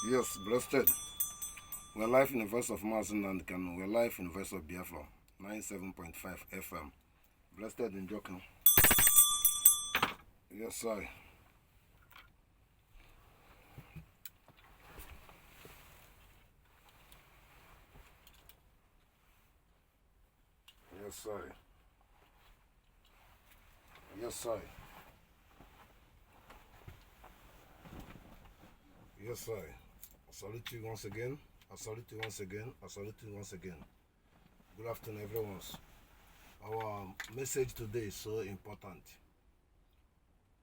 Yes, blessed. We're live in the voice of Mazi Nnamdi Kanu. We're live in the voice of Biafra, 97.5 FM. Blessed in Joking. Yes, sir. Yes, sir. Yes, sir. Yes, sir. I salute you once again. I salute you once again. I salute you once again. Good afternoon, everyone. Our message today is so important.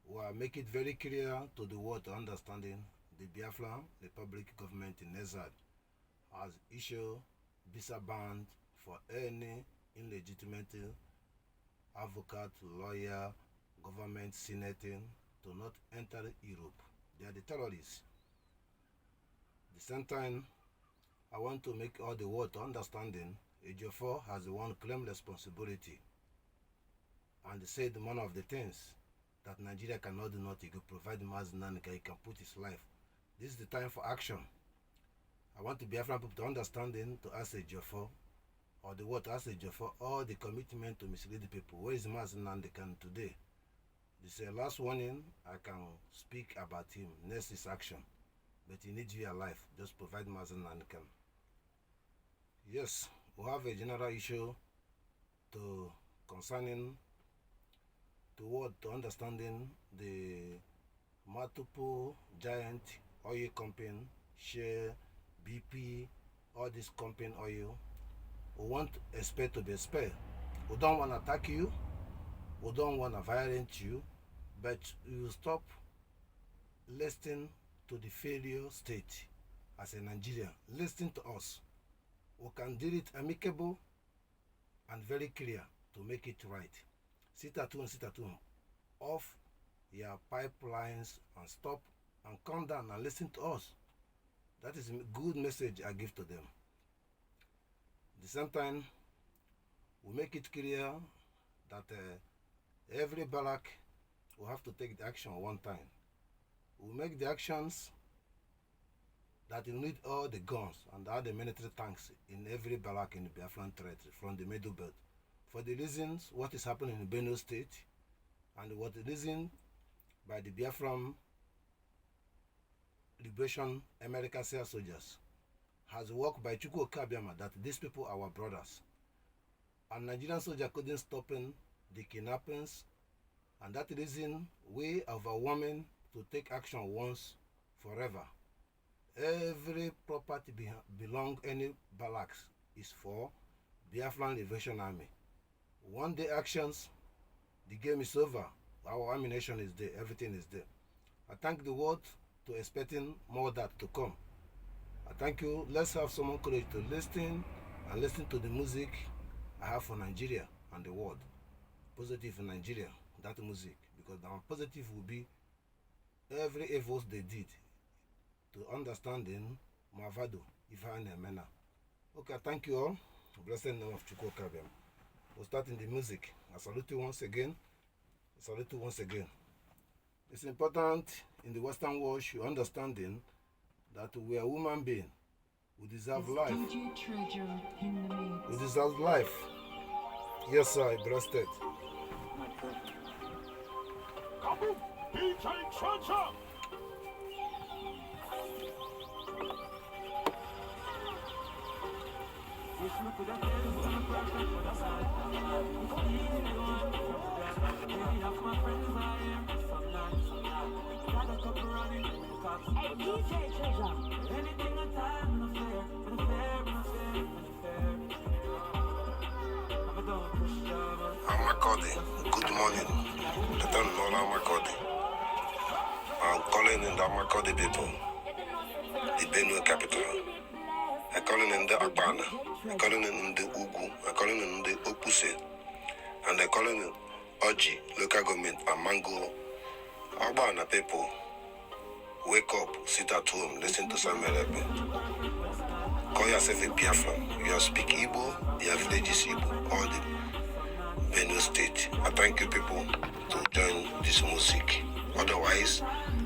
We are making it very clear to the world understanding the Biafran Republic government in exile has issued visa ban for any illegitimate advocate, lawyer, government, senating to not enter Europe. They are the terrorists. At the same time, I want to make all the world understanding Ejiofor has the one claim responsibility and said one of the things that Nigeria cannot do not, he could provide Mazi Nnamdi Kanu, he can put his life. This is the time for action. I want the Biafran people to understanding to ask Ejiofor, or the world to ask Ejiofor, all the commitment to mislead the people. Where is Mazi Nnamdi Kanu today? This is the last warning I can speak about him. Next is action. But he needs you alive. Just provide Mazi Nnamdi Kanu. Yes, we have a general issue to concerning toward to understanding the multiple giant oil company, Shell, BP, all this company oil. We want expect to be spared. We don't want to attack you. We don't want to violate you, but you stop listening to the failure state as a Nigerian. Listen to us. We can do it amicable and very clear to make it right. Sit at home. Off your pipelines and stop and calm down and listen to us. That is a good message I give to them. At the same time, we make it clear that every barrack will have to take the action one time. We make the actions that you need all the guns and all the military tanks in every barrack in the Biafran territory from the Middle Belt. For the reasons what is happening in Benue State and what the reason by the Biafran Liberation American soldiers has worked by Chukwu Kabiama that these people are our brothers. And Nigerian soldiers couldn't stop the kidnappings, and that reason we are overwhelming to take action once forever. Every property belong any barracks is for Biafran Liberation Army. One day actions, the game is over. Our ammunition is there, everything is there. I thank the world to expecting more that to come. I thank you. Let's have some courage to listen and listen to the music I have for Nigeria and the world. Positive in Nigeria, that music, because our positive will be every efforts they did to understanding Mavado, Ifa and Mena. Okay, thank you all. Blessed name of Chukwu Kabiam. We'll start in the music. I salute you once again. I salute you once again. It's important in the Western world you understanding that we are human beings. We deserve life. We deserve life. Yes, sir, blessed. Good morning. I'm calling in the Amakode people, the Benue capital. I'm calling in the Akbana. I'm calling in the Ugu. I'm calling in the Opuse. And I'm calling in Oji, local government, and Mango. Akbana people, wake up, sit at home, listen to Simon Ekpa. Call yourself a Biafran. You speak Igbo, your village is Igbo, all the Benue State. I thank you people to join this music. Otherwise,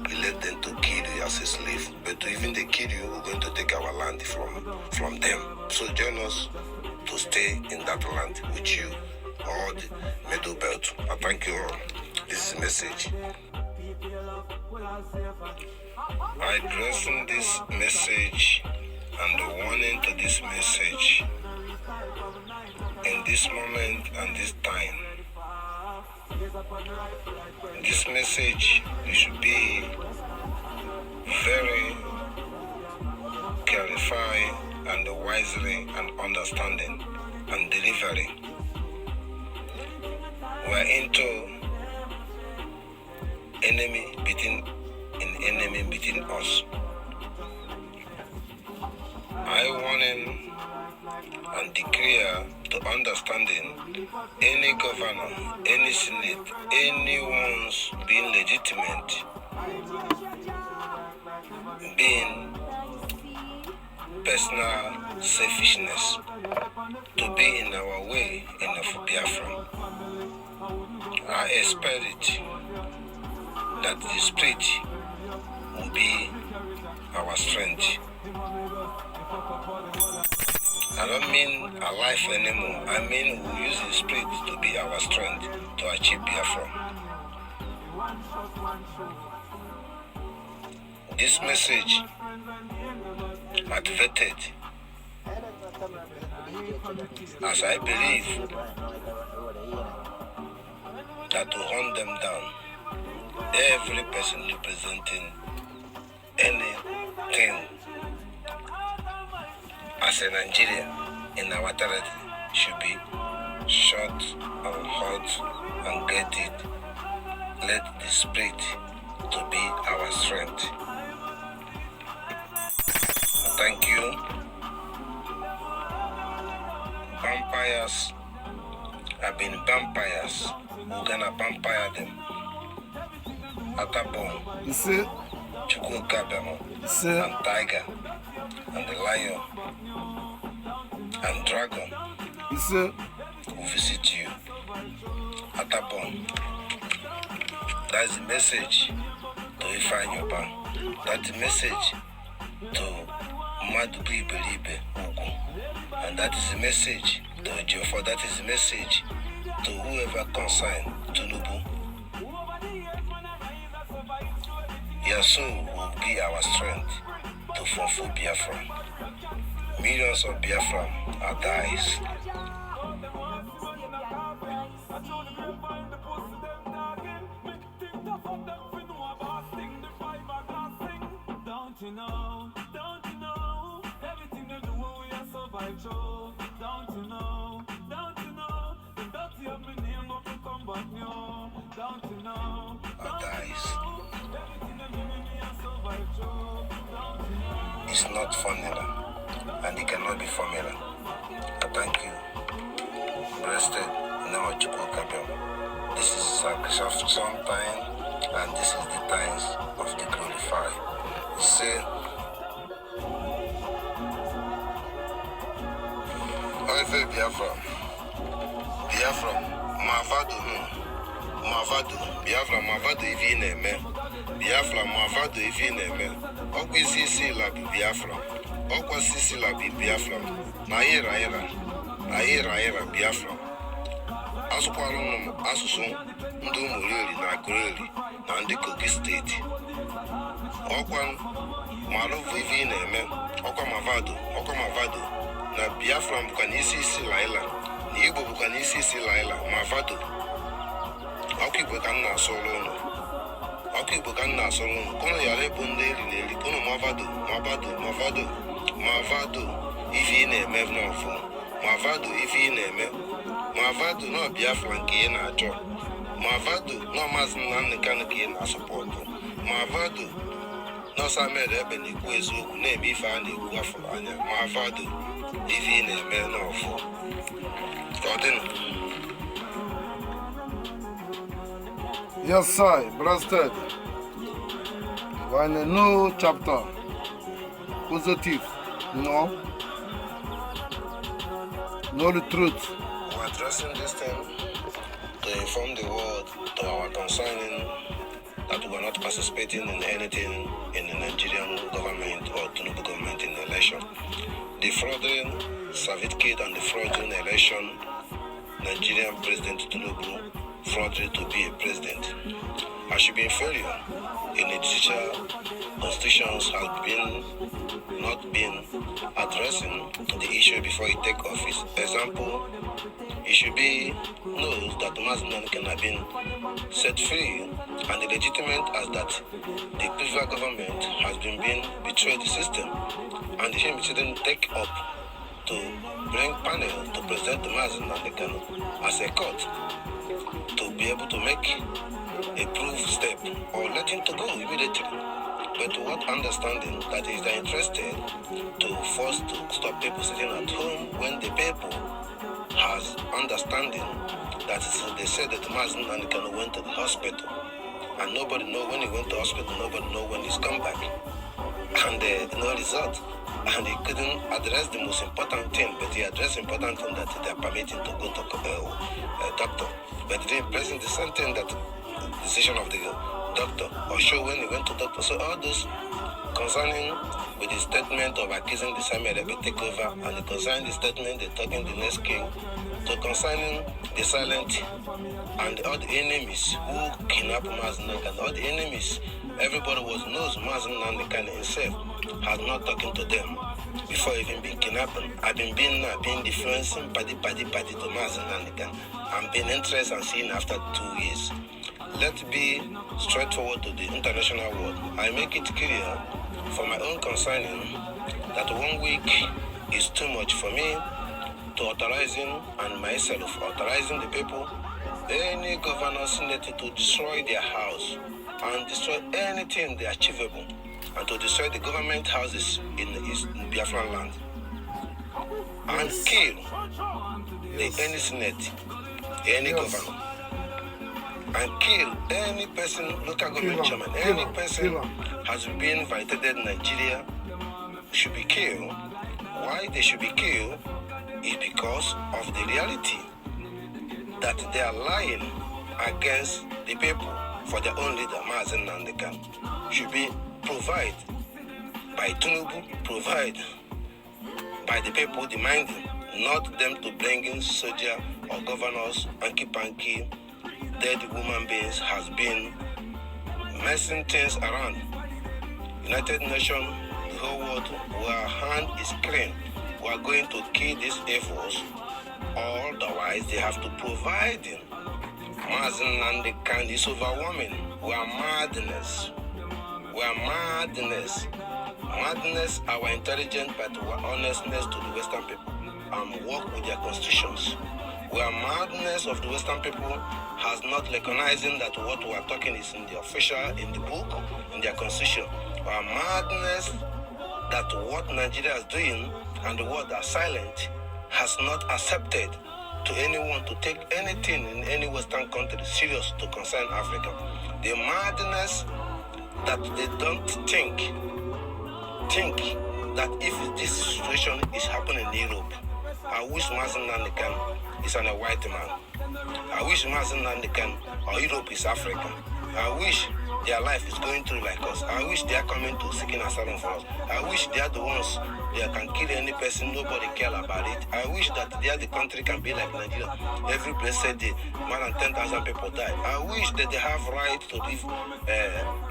we let them to kill you as a slave. But even they kill you, we're going to take our land from them. So join us to stay in that land with you, all the middle belt. I thank you all. This is a message. I addressing this message and the warning to this message in this moment and this time. This message, you should be very clarifying and wisely and understanding and delivering. We're into enemy between us. I want him and declare to understanding any governor, any senate, anyone's being legitimate, being personal selfishness to be in our way in the Biafra. I expect it that the spirit will be our strength. I don't mean a life anymore. I mean we'll use the spirit to be our strength to achieve Biafra. This message adverted as I believe that to hunt them down, every person representing anything as a Nigerian in our territory should be shot and hurt and get it. Let the spirit to be our strength. Thank you. Vampires have been vampires. We're gonna vampire them. Atabo, Chukukabemo, and tiger, and the lion, and dragon will visit you. Atabo. That's the message to Ifeanyi Oba. That's the message to Madubi Belibe Ugu. And that is the message to Ejiofor. That is the message to whoever concerned Tinubu. Your soul will be our strength to fulfill Biafra. Millions of Biafra are dies. Don't you know, everything they do we are survive through. Don't you know, the dirty of my name not to come back new. Don't you know, everything they do we are survive through. Don't you know. It's not formula, and it cannot be formula. I thank you. Rested, now Chukukabem. This is sacrifice some time, and this is the times of the glorified. Say, evey Biafra, Mavado, Biafra, Mavado, evey neme, Biafra, Mavado, evey neme, Okwi sisi labi Biafra, Okwa sisi labi Biafra, Naira, Biafra, Asukwalu Asusun, Ndumurili, na Kureli, na ndị Kogi steeti. Ọkwa Marovu ivi na-eme, ọkwa Mavado, na Biafra bụkwa n'isi Laila, na Igbo bụkwa n'isi Laila, Mavado. Ọkwa Igbo ka m na-asọrọ ụnụ, kono yara bụ ndị eriri, kono Mavado, ivi na-eme n'ọfụ, Mavado ivi na-eme, Mavado na Biafra nke ị na-achọ, Mavado na Mazi Nnamdi Kanu ka ị na-asọpọtụ, Mavado na Samuel Ekpa na-ekwu eziokwu na-eme ife a na-ekwu afọ anya, Mavado ife ị na-eme n'ọfụ ka ọ dịnụ. Yes, sir, blasted. We're in a new chapter. Positive, no the truth. We're addressing this thing to inform the world to our concerning that were not participating in anything in the Nigerian government or Tinubu government in the election. The fraudulent certificate and the fraudulent election, Nigerian President Tinubu fraudulent to be a president. I should be in failure in the judicial constitutions has not been addressing the issue before he take office. Example, it should be knows that Mazi Nnamdi Kanu have been set free and illegitimate as that the previous government has been betrayed the system, and him shouldn't take up to bring panel to present Mazi Nnamdi Kanu as a court to be able to make a proof step or let him to go immediately. But what understanding that is they're interested to force to stop people sitting at home when the people has understanding that they said that Mazi Nnamdi Kanu went to the hospital and nobody know when he went to hospital, nobody know when he's come back, and no result, and he couldn't address the most important thing, but he addressed the important thing that they are permitting to go to doctor, but he didn't present the same thing that decision of the doctor or show when he went to doctor. So all those concerning with the statement of accusing the Samuel Ekpa take over, and the concerning the statement they're talking the next king, so concerning the silent and all the enemies who kidnap Mazi Nnamdi Kanu, all the enemies, everybody knows Mazi Nnamdi Kanu himself has not talking to them before even being kidnapped. I've been influencing party to Mazi Nnamdi Kanu and been interested and seeing after 2 years. Let's be straightforward to the international world. I make it clear for my own concerning that 1 week is too much for me to authorizing and myself authorizing the people, any governor, senator to destroy their house and destroy anything they achievable and to destroy the government houses in the East Biafran land and kill any senate, any governor, and kill any person, local government chairman, any person has been invited in Nigeria should be killed. Why they should be killed is because of the reality that they are lying against the people for their own leader, Mazi Nnamdi Kanu. Should be provided by Tinubu, provided by the people demanding, not them to bring in soldier or governors, hanky panky, dead human beings has been messing things around. United Nations, the whole world, our hand is clean. We are going to kill these efforts, otherwise they have to provide him. Mazi Nnamdi Kanu is overwhelming. We are madness. We are madness. Madness, our intelligence, but our honestness to the Western people and work with their constitutions. We are madness of the Western people has not recognizing that what we are talking is in the official, in the book, in their constitution. We are madness that what Nigeria is doing and the world are silent has not accepted to anyone to take anything in any Western country serious to concern Africa. The madness that they don't think that if this situation is happening in Europe, I wish Mazi Nnamdi Kanu is a white man. I wish Mazi Nnamdi Kanu or Europe is Africa. I wish their life is going through like us. I wish they are coming to seeking asylum for us. I wish they are the ones that can kill any person, nobody care about it. I wish that the country can be like Nigeria. Every blessed day, more than 10,000 people die. I wish that they have right to live,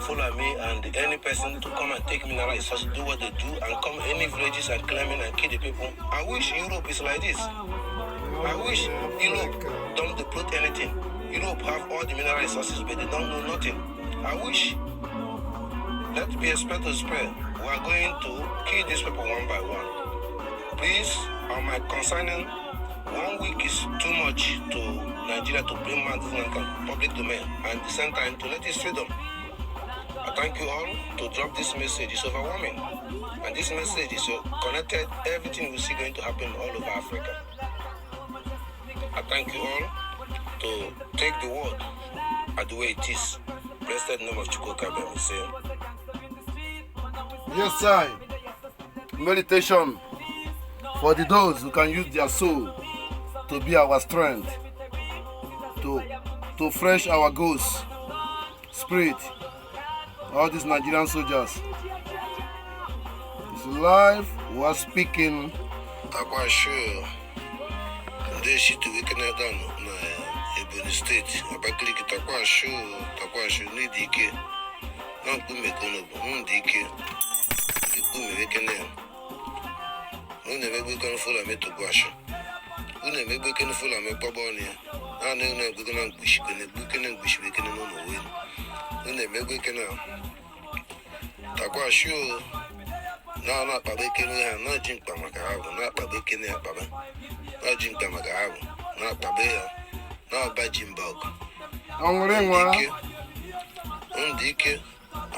follow me and any person to come and take mineral resources, do what they do, and come any villages and claiming and kill the people. I wish Europe is like this. I wish Europe don't deplete anything. Europe have all the mineral resources, but they don't know nothing. I wish. Let's be expect to spread. We are going to kill these people one by one. Please, on my concerning, 1 week is too much to Nigeria to bring Mazi Nnamdi Kanu public domain and at the same time to let his freedom. I thank you all to drop this message. It's overwhelming. And this message is connected everything we see going to happen all over Africa. I thank you all to take the word at the way it is. Blessed name of Chukwuka, say. Yes, sir. Meditation for those who can use their soul to be our strength, to fresh our ghost, spirit, all these Nigerian soldiers. It's live, we are speaking. Takwa sure. They shit to weaken it down na Ebony State. Abakaliki takwa sure need dike. Na kume kono, dike. Kume weaken it. Une megbe kono fula me to gwasho. Une megbe kono fula me paboni. Na ne gugu na bush kono bukene bush weaken no no win. Une megbe kono. Takwa sure. Na akpabe kene ya na jinkpa maka ahụ na akpabe kene ya akpabe na jinkpa maka ahụ na akpabe ya na ọba jimbog Ọnwụrụ nwa ndị ike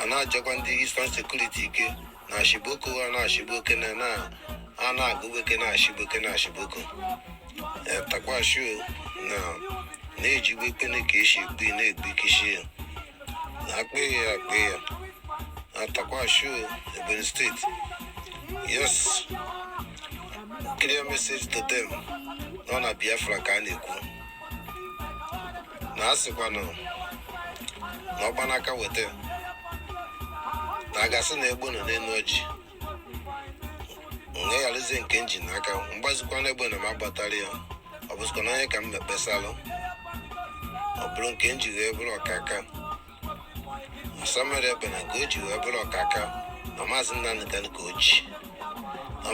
a na-ajakwa ndị Eastern Security ike na ashiboko a na-ashiboke na agụbeke na ashiboko takwa shuo na-ejigbo ekpene ka esi egbu na-egbu ikishi ya na akpe ya na takwa shuo Ebony State. Yes, clear message to them. No na Biafra ka na-ekwu. Na asịkwa na ọgbanaka weta. Na agasị na egbo nọ n'enu ọjị. Nge yalize nke nji n'aka. Mgbazikwa na egbo na m agbatara ya. Ọ bụzikwa na onye ka m mekpesalụ. Ọ bụrụ nke nji wee bụrụ ọkaka. Asamere ebe na nke o ji wee bụrụ ọkaka. Na Mazi Nnamdi Kanu ka o ji.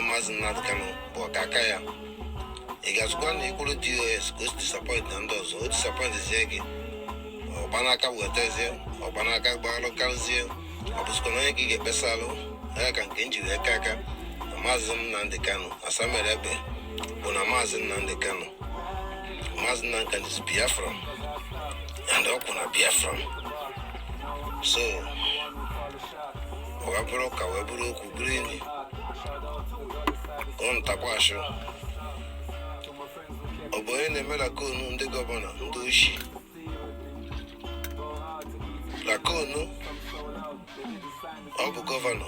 Mazi Nnamdi Kanu bụ ọkaka ya. Ị ga-azụkwa na ịkwụrụ DOS ka o si disappoint na ndị ọzọ. O disappointizie gị. Ọgbanaka wetazie, ọgbanaka gbalụkarịzie. Ọ bụzikwa na onye ka ị ga-ekpesalụ. Ya ka nke nji wee ka aka. Na Mazi Nnamdi Kanu asamere ebe bụ na Mazi Nnamdi Kanu. Mazi Nnamdi Kanu is Biafran. And ọkwụ na Biafran. So, ọ bụrụ ka wee bụrụ okwu bụrụ enyi. On takwasho. Ọ bụ onye na-eme lakonu ndị gọvanọ ndị oshi. Lakonu ọ bụ gọvanọ.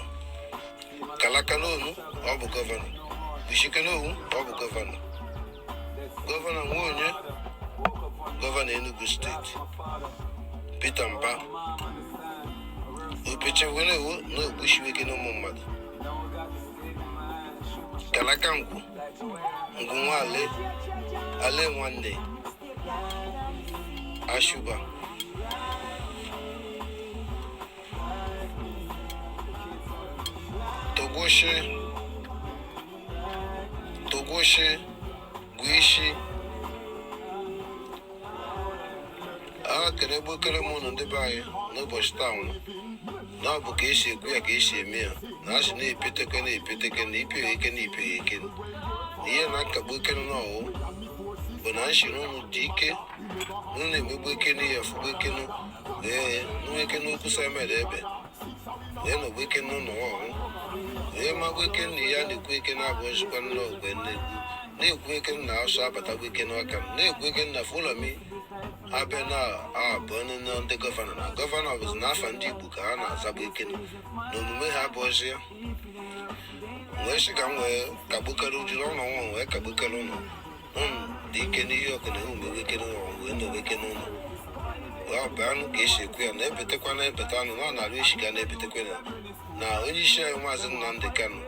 Kalakanonu ọ bụ gọvanọ. Bishikenowu ọ bụ gọvanọ. Gọvanọ Nwoonye, gọvanọ Enugu steeti. Peter Mba. Opechewelewo na ogbuchiweke n'ụmụ mmadụ. Kalaka ngwu nwa ale nwanne Ashuba Togoshe Guishi kere gbokere mụ na ndị be anyị n'ụbọchị taa na ọ bụ ka esi ekwu ya ka esi eme ya na asị na-epetekwe na ipe eke ihe na-akagbu ekene n'ọwụ bụ na nshiri ụnụ dị ike unu na-emegbu ekene ya fugbu ekene wee nweke n'okwu Simon Ekpa wee nọgbu ekene n'ụlọ ọhụụ wee magbu ekene ya na-ekwu ekene abụọ nzikwa n'ogbe nnegbu na-ekwu ekene na asụ abatagbu ekene ọka na-ekwu ekene na folomi abịa na abụọ ndị gọvanọ na gọvanọ bụzi n'afọ ndị Igbo ka ha na-azagbu ekene na omume ha abụọzi ya wee sị ka m wee kagbukere ujiri ọnụ nwa wee kagbukere ụlọ dị ike n'ihe ọkụ na emume ekene ụlọ wee na ekene ụlọ wee bụ anụ ka esi ekwu ya na-ebetekwa na-ebete anụ na ọ na-alụ isi ga na-ebetekwa ya na onye isi anyị Mazi Nnamdi Kanu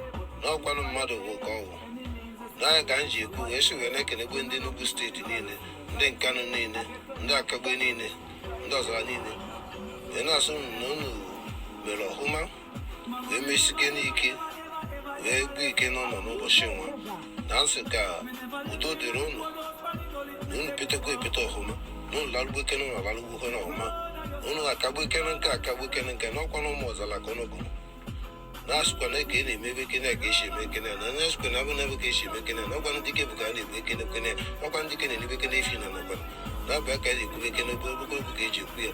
na ọkwanụ mmadụ bụ ka ọ bụ n'anya ka m ji ekwu wee sị wee na-ekenegbe ndị Enugu steeti niile ndị Nkanu niile ndị Akagbe niile ndị ọzara niile wee na-asụ na unu mere ọhụma wee mesike n'ike wee gbuo ike n'ụlọ n'ụbọchị nwa na nsị ka udo dịrị unu na unu petekwa epete ọhụma na unu larugbo ike n'ụlọ larugbo ike n'ọhụma unu akagbu ike akagbu ike nke n'ọkwa na ụmụ ọzara ka ọnụ bụ na-asụkwa na eke na-eme ekene ka esi eme ekene na onye asụkwa na abụ na ebe ka esi eme ekene na ọkwa ndị ike bụ ka a na-egbu ekene kwene ọkwa ndị ike na-enebe ekene efi na nakwa na-abụ aka na-ekwu ekene okwu ka eji ekwu ya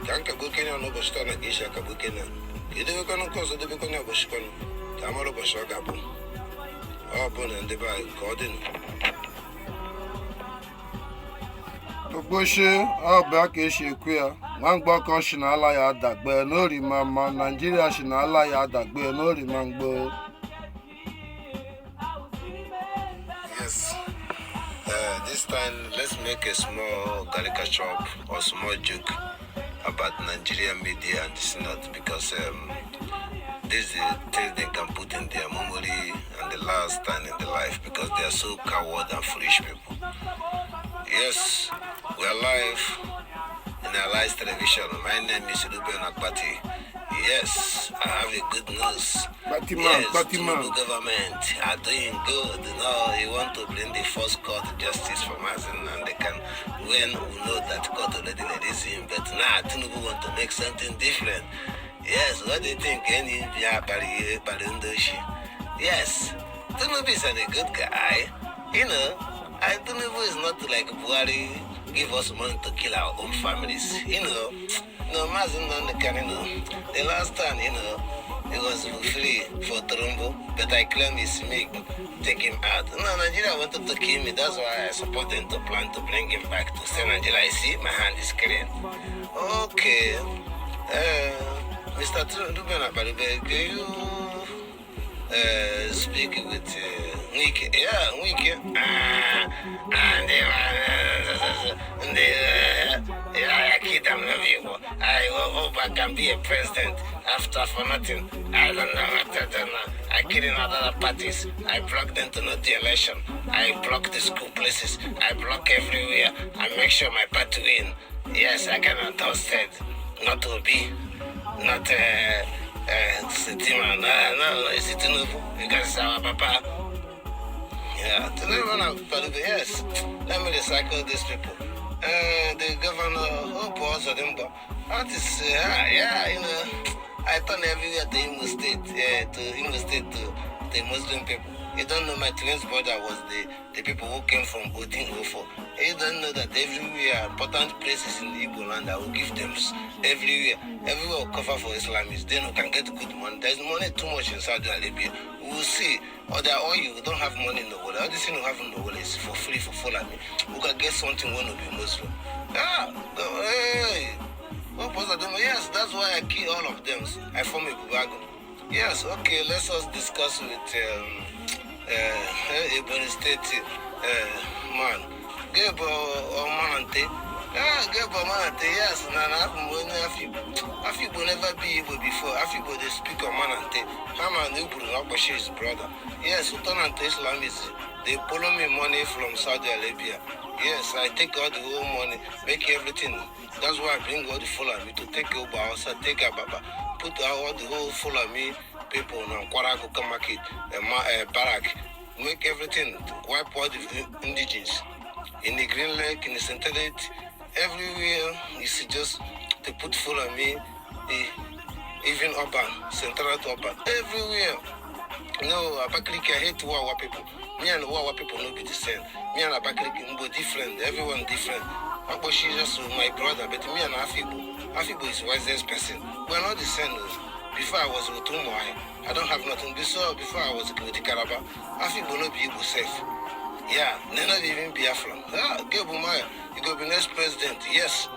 ka nkagbu ekene a n'ụbọchị taa na ka esi akagbu ekene a ka edebekwanụ nke ọzọ debekwana ụbọchị kwanụ ka amara ụbọchị ọ ga-abụ ọ bụ na ndị be anyị ka ọ dịnụ Ogboche ọbịa ka esi ekwu ya nwa mgbakọ si n'ala ya adagbe n'orima ma Nigeria si n'ala ya adagbe n'orima mgbo. Yes, this time let's make a small caricature or small joke about Nigerian media and the synod, because this is the things they can put in their memory and the last time in their life, because they are so coward and foolish people. Yes, we are live in Alliance Television. My name is Biafran Republic. Yes, I have a good news. Tinubu government are doing good. You know, you want to bring the first court justice for Mazi Nnamdi Kanu, when we know that court already released him. But now Tinubu want to make something different. Yes, what do you think? Yes, Tinubu is a good guy. You know, Tinubu is not like Buhari, give us money to kill our own families. You know, Mazi Nnamdi Kanu, the last time, he was free for Tinubu, but I claim it's me, take him out. No, Nigeria wanted to kill me, that's why I support them to plan to bring him back to say Nigeria. I see, my hand is clean. Okay, Mr. Biafran, can you speak with Wiki? Yeah, Wiki. I kid them. I hope I can be a president after for nothing. I don't know. I kill in other parties. I block them to not the election. I block the school places. I block everywhere. I make sure my party win. Yes, I cannot toasted. Not to be. Not Sitima. No, it's Tinubu. Because it's our papa. Yeah, Tinubu, yes. Let me recycle these people. The governor, who was of them, that is, I turn everywhere to Imo State, to the Muslim people. You don't know my twins brother was the people who came from Ejiofor. You don't know that everywhere, important places in the Igbo land, I will give them everywhere will cover for Islamists. Then we can get good money. There's money too much in Saudi Arabia. We will see. Or the oil, we don't have money in the world. All this thing we have in the world is for free for Fulani. We can get something when we be Muslim. Yes, that's why I kill all of them. I form a bubago. Yes, okay, let's us discuss with Ebony State man. Gebo Omanante. Gebo Omanante, yes, Afibo never be Igbo before. Afibo they speak Omanante. Haman Ubru Abashi his brother. Yes, Utanante Islamists, they follow me money from Saudi Arabia. Yes, I take all the whole money, make everything. That's why I bring all the Fulani to take over outside, take Ababa, put all the whole Fulani people on Kwarago Market, Barak, make everything, wipe all the indigenous. In the Green Lake, in the Central Lake, everywhere, it's just to put Fulani, even urban, central to urban, everywhere. No, Abakaliki, I hate Wawa people. Me and Wawa people no be the same. Me and Abakaliki no different, everyone different. Abashi is just my brother, but me and Afibo is the wisest person. We're not the same. Before I was with Umuai, I don't have nothing. Before I was with the Karaba, Afibo no be able safe. Yeah, they're not even Biafran. Gebumaya, you go be next president. Yes,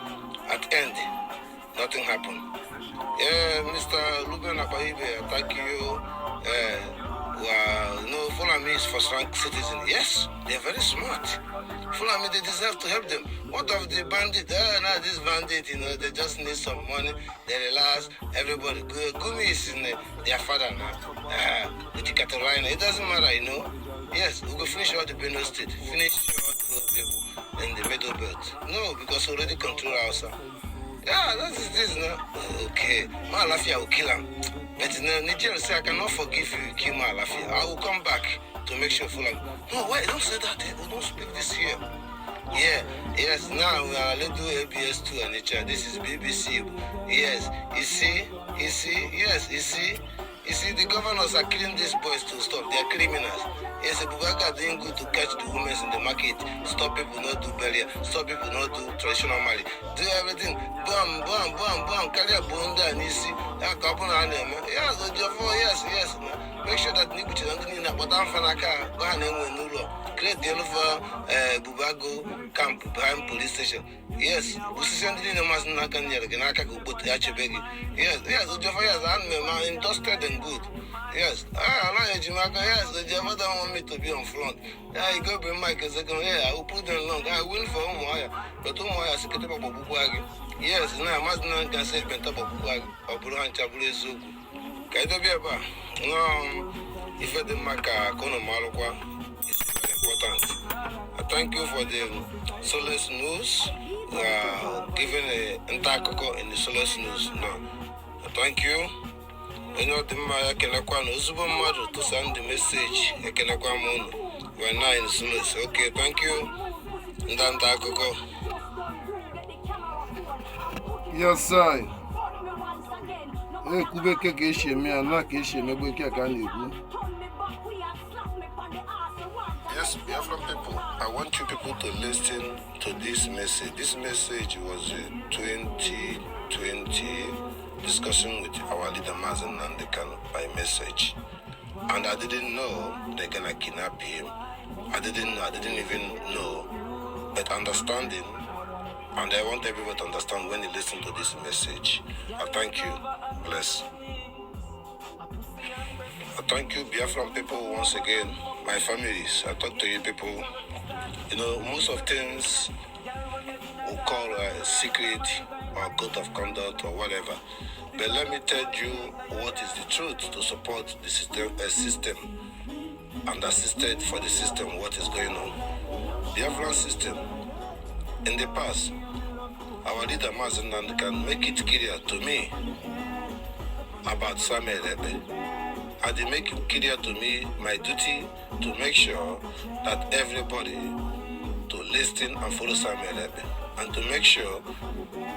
at end, nothing happened. Mr. Biafran Republic, thank you. Fulani is first rank citizen. Yes, they're very smart. Fulani, they deserve to help them. What of the bandit? Now this bandit, they just need some money. They relax. Everybody good. Gumi is in their father now. With the Catarina, it doesn't matter, Yes, we will finish all the Benue State. Finish all the people in the middle belt. No, because we already control ourselves. Yeah, that is this now. Okay, Malafia will kill him. But Nigeria say I cannot forgive you, kill Malafia. I will come back to make sure Fulani. No, wait, don't say that. We don't speak this here. Yeah, yes, now we are let's do ABS2 and nature. This is BBC. Yes, you see, the governors are killing these boys to stop. They are criminals. Yes, the Bugaka doing good to catch the women in the market, stop people not do burial, stop people not do traditional marriage, do everything. Bam, carry a bunda and you see that couple on them. Yes, yes. Make sure that Nibuchi don't need a bottom fanaka, go and Nulo. Create the Bubago camp behind police station. Yes, we send in a mass Nakan Yaganaka go put Achebegi. Yes, Ejiofor, I'm interested and good. Yes. Yes, the Java don't want me to be on front. Yeah, you go bring Mike a second. Yeah, I will put them long. I will for Umuaya. But Umuaya is a kid of Bubuagi. Yes, now Mazi Nnamdi can say Pentap of Bubuagi or Buran Chabule Zugu. Kaito Biaba. No, if you didn't make a Kono Malokwa, it's very important. I thank you for the Solace News, giving a entire cocoa in the Solace News. No, I thank you. You know, the Maya Kenakwan, Uzuba Madu to send the message. I Kenakwan, we're now in Solace. Okay, thank you. Ndanta Cocoa. Yes, sir. Kubeke Kishi, me and not Kishi, maybe can you? Yes, Biafran people, I want you people to listen to this message. This message was 2020 discussing with our leader Mazi Nnamdi Kanu by message. And I didn't know they're gonna kidnap him. I didn't even know. But understanding, and I want everyone to understand when you listen to this message. I thank you. Bless. I thank you, Biafran people, once again. My families, I talk to you people. You know, most of things we call secret or code of conduct or whatever. But let me tell you what is the truth to support the system and assisted for the system what is going on. The Biafran system, in the past, our leader Mazi Nnamdi can make it clear to me about Simon Ekpa. And they make it clear to me my duty to make sure that everybody to listen and follow Simon Ekpa, and to make sure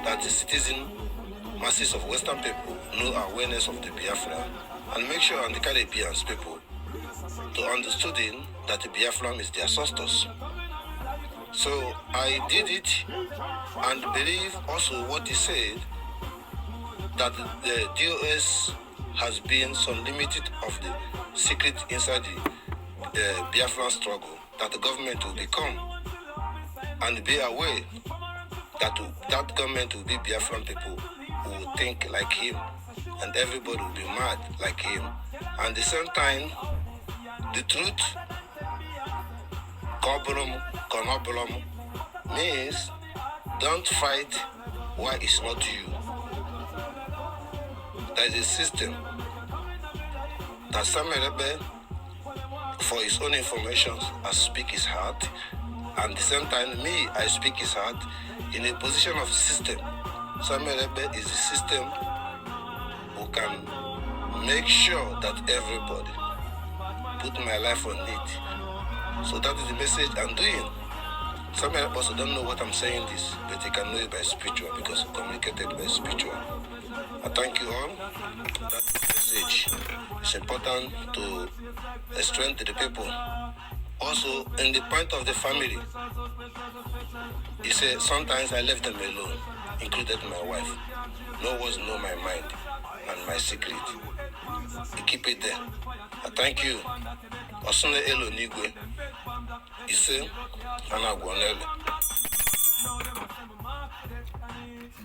that the citizen masses of Western people know awareness of the Biafra, and make sure and the Caribbeans people to understanding that the Biafra is their source. So I did it and believe also what he said, that the DOS has been some limited of the secret inside the Biafran struggle, that the government will become and be aware that that government will be Biafran people who will think like him, and everybody will be mad like him. And at the same time, the truth, konobulum, means don't fight why it's not you. There is a system that Simon Ekpa, for his own information, I speak his heart, and at the same time, me, I speak his heart in a position of system. Simon Ekpa is the system who can make sure that everybody put my life on it. So that is the message I'm doing. Some also don't know what I'm saying this, but they can know it by spiritual, because we communicated by spiritual. I thank you all. That message is important to strengthen the people. Also, in the point of the family, he said, sometimes I left them alone, included my wife. No one's know my mind and my secret. You keep it there. I thank you. Osune Elo Nigwe. He said, Anagwanele.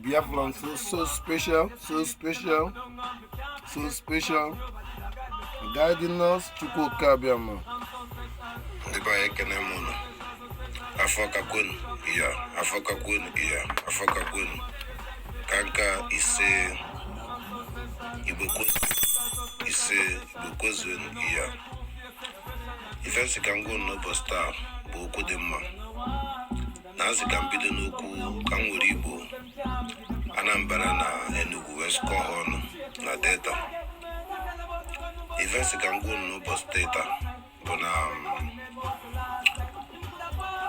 Biafran, so special, so special, so special. Guiding us, Chuko Kabiama. The Baye Kenemono. Afoka Kun, yeah, Afoka Kun, yeah, Afoka Kun. Kanka ise Ibukuzun, yeah. If I can go no star, Boku de Ma. Nancy can be the Nuku, Kanguribo, Anambarana, Enugu, West Kohon, na data. If I can go no data,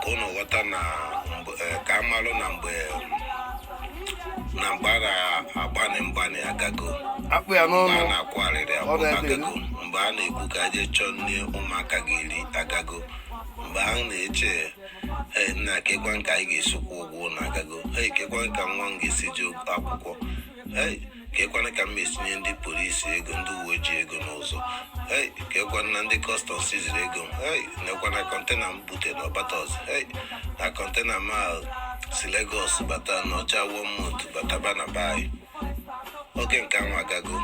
Kono Watana, Kamalo Nambara, Abanembane, Agago. Bana kwalere agago mba na-ekwu ka je chọnne ụmụaka ga-eri agago mgbe ahụ na-eche nna kekwa nka anyị ga-esokwa ụgwọ na agago kekwa nka nwa m ga-esi ji akwụkwọ kekwana ka m esinye ndị polisi ego, ndị uwe ojii ego n'ụzọ kekwana na ndị customs ziri ego nekwana kọntena m bute n'ọbata ọzọ na kọntena ma si Lagos bata n'ọcha 1 month bataba na bai. Okay, come agago.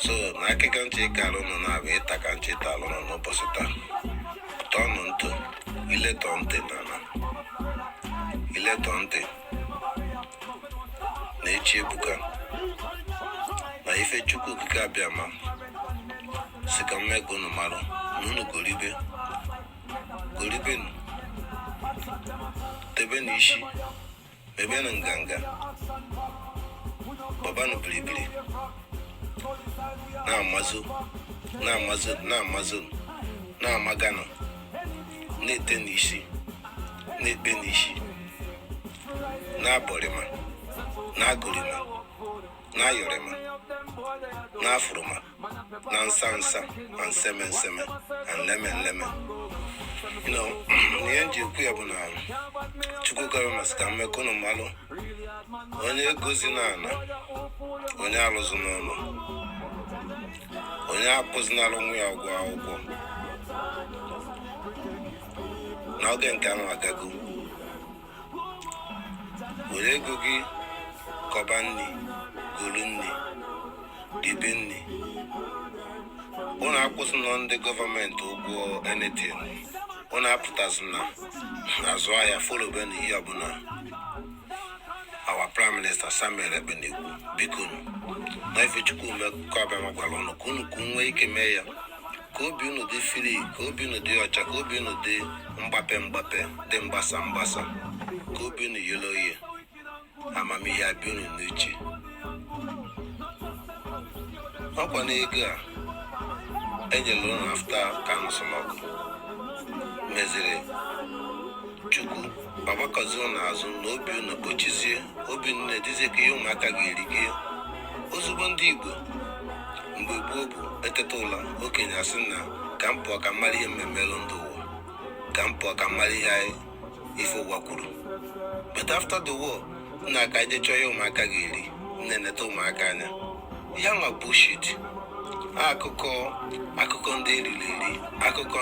So na akịka ntị kalụ nọ na-abụ ịta ka ntị talụ nọ n'ụbọchị taa. Tọnụ ntụ iletọ ntị iletọ ntị na-echi ebuka na ife Chukwu okike abịa ma si ka mmego unu marụ na unu goribenu tebe n'isi mebe na nganga babanụ biribiri na-amaganụ na-ete n'isi na-ekpe n'isi na-abọrịma na-agụrịma na-ayọrịma na-afụrụma na nsa na nseme and leme. Ihe nji ekwu ya bụ na Chukwu gara masị ka mmekọ unu malụ onye gozi n'ala onye alụzụ n'ụlọ onye akụzinalụ nwa ya ụgwọ akwụkwọ n'oge nke ahụ agago were ego gị kọba nni golu nni dibe nni ụnụ akwụsịnọ ndị gọọmenti ụgwọ anything ụnụ apụtazi na azụ ahịa folobe na ihe ọbụla our prime minister Simon Ekpa na-ekwu biko na ife Chukwu mmekọ abịa gwara ụnụ ka unu nwee ike mee ya ka obi unu dị firi ka obi unu dị ọcha ka obi unu dị mgbape dị mgbasa ka obi unu yelo ihe amamihe abịa unu n'uche ọkwa na ego a enyere ụnụ afta Kanu Smọgụ meziri Chukwu agbakọzi ụnụ azụ na obi unu kpochizie obi unu na-edizie ka ihe ụmụaka ga-eri gị ozugbo ndị Igbo mgbe gboo bụ eteta ụla okenye asị na ka m pụọ ka mara ihe mmemmelụ ndụ ụwa ka m pụọ ka mara ihe ife ụwa kwuru but after the war nna aka je chọọ ihe ụmụaka ga-eri na-eneta ụmụaka anya ya nwa bullshit akụkọ ndị eriri eri akụkọ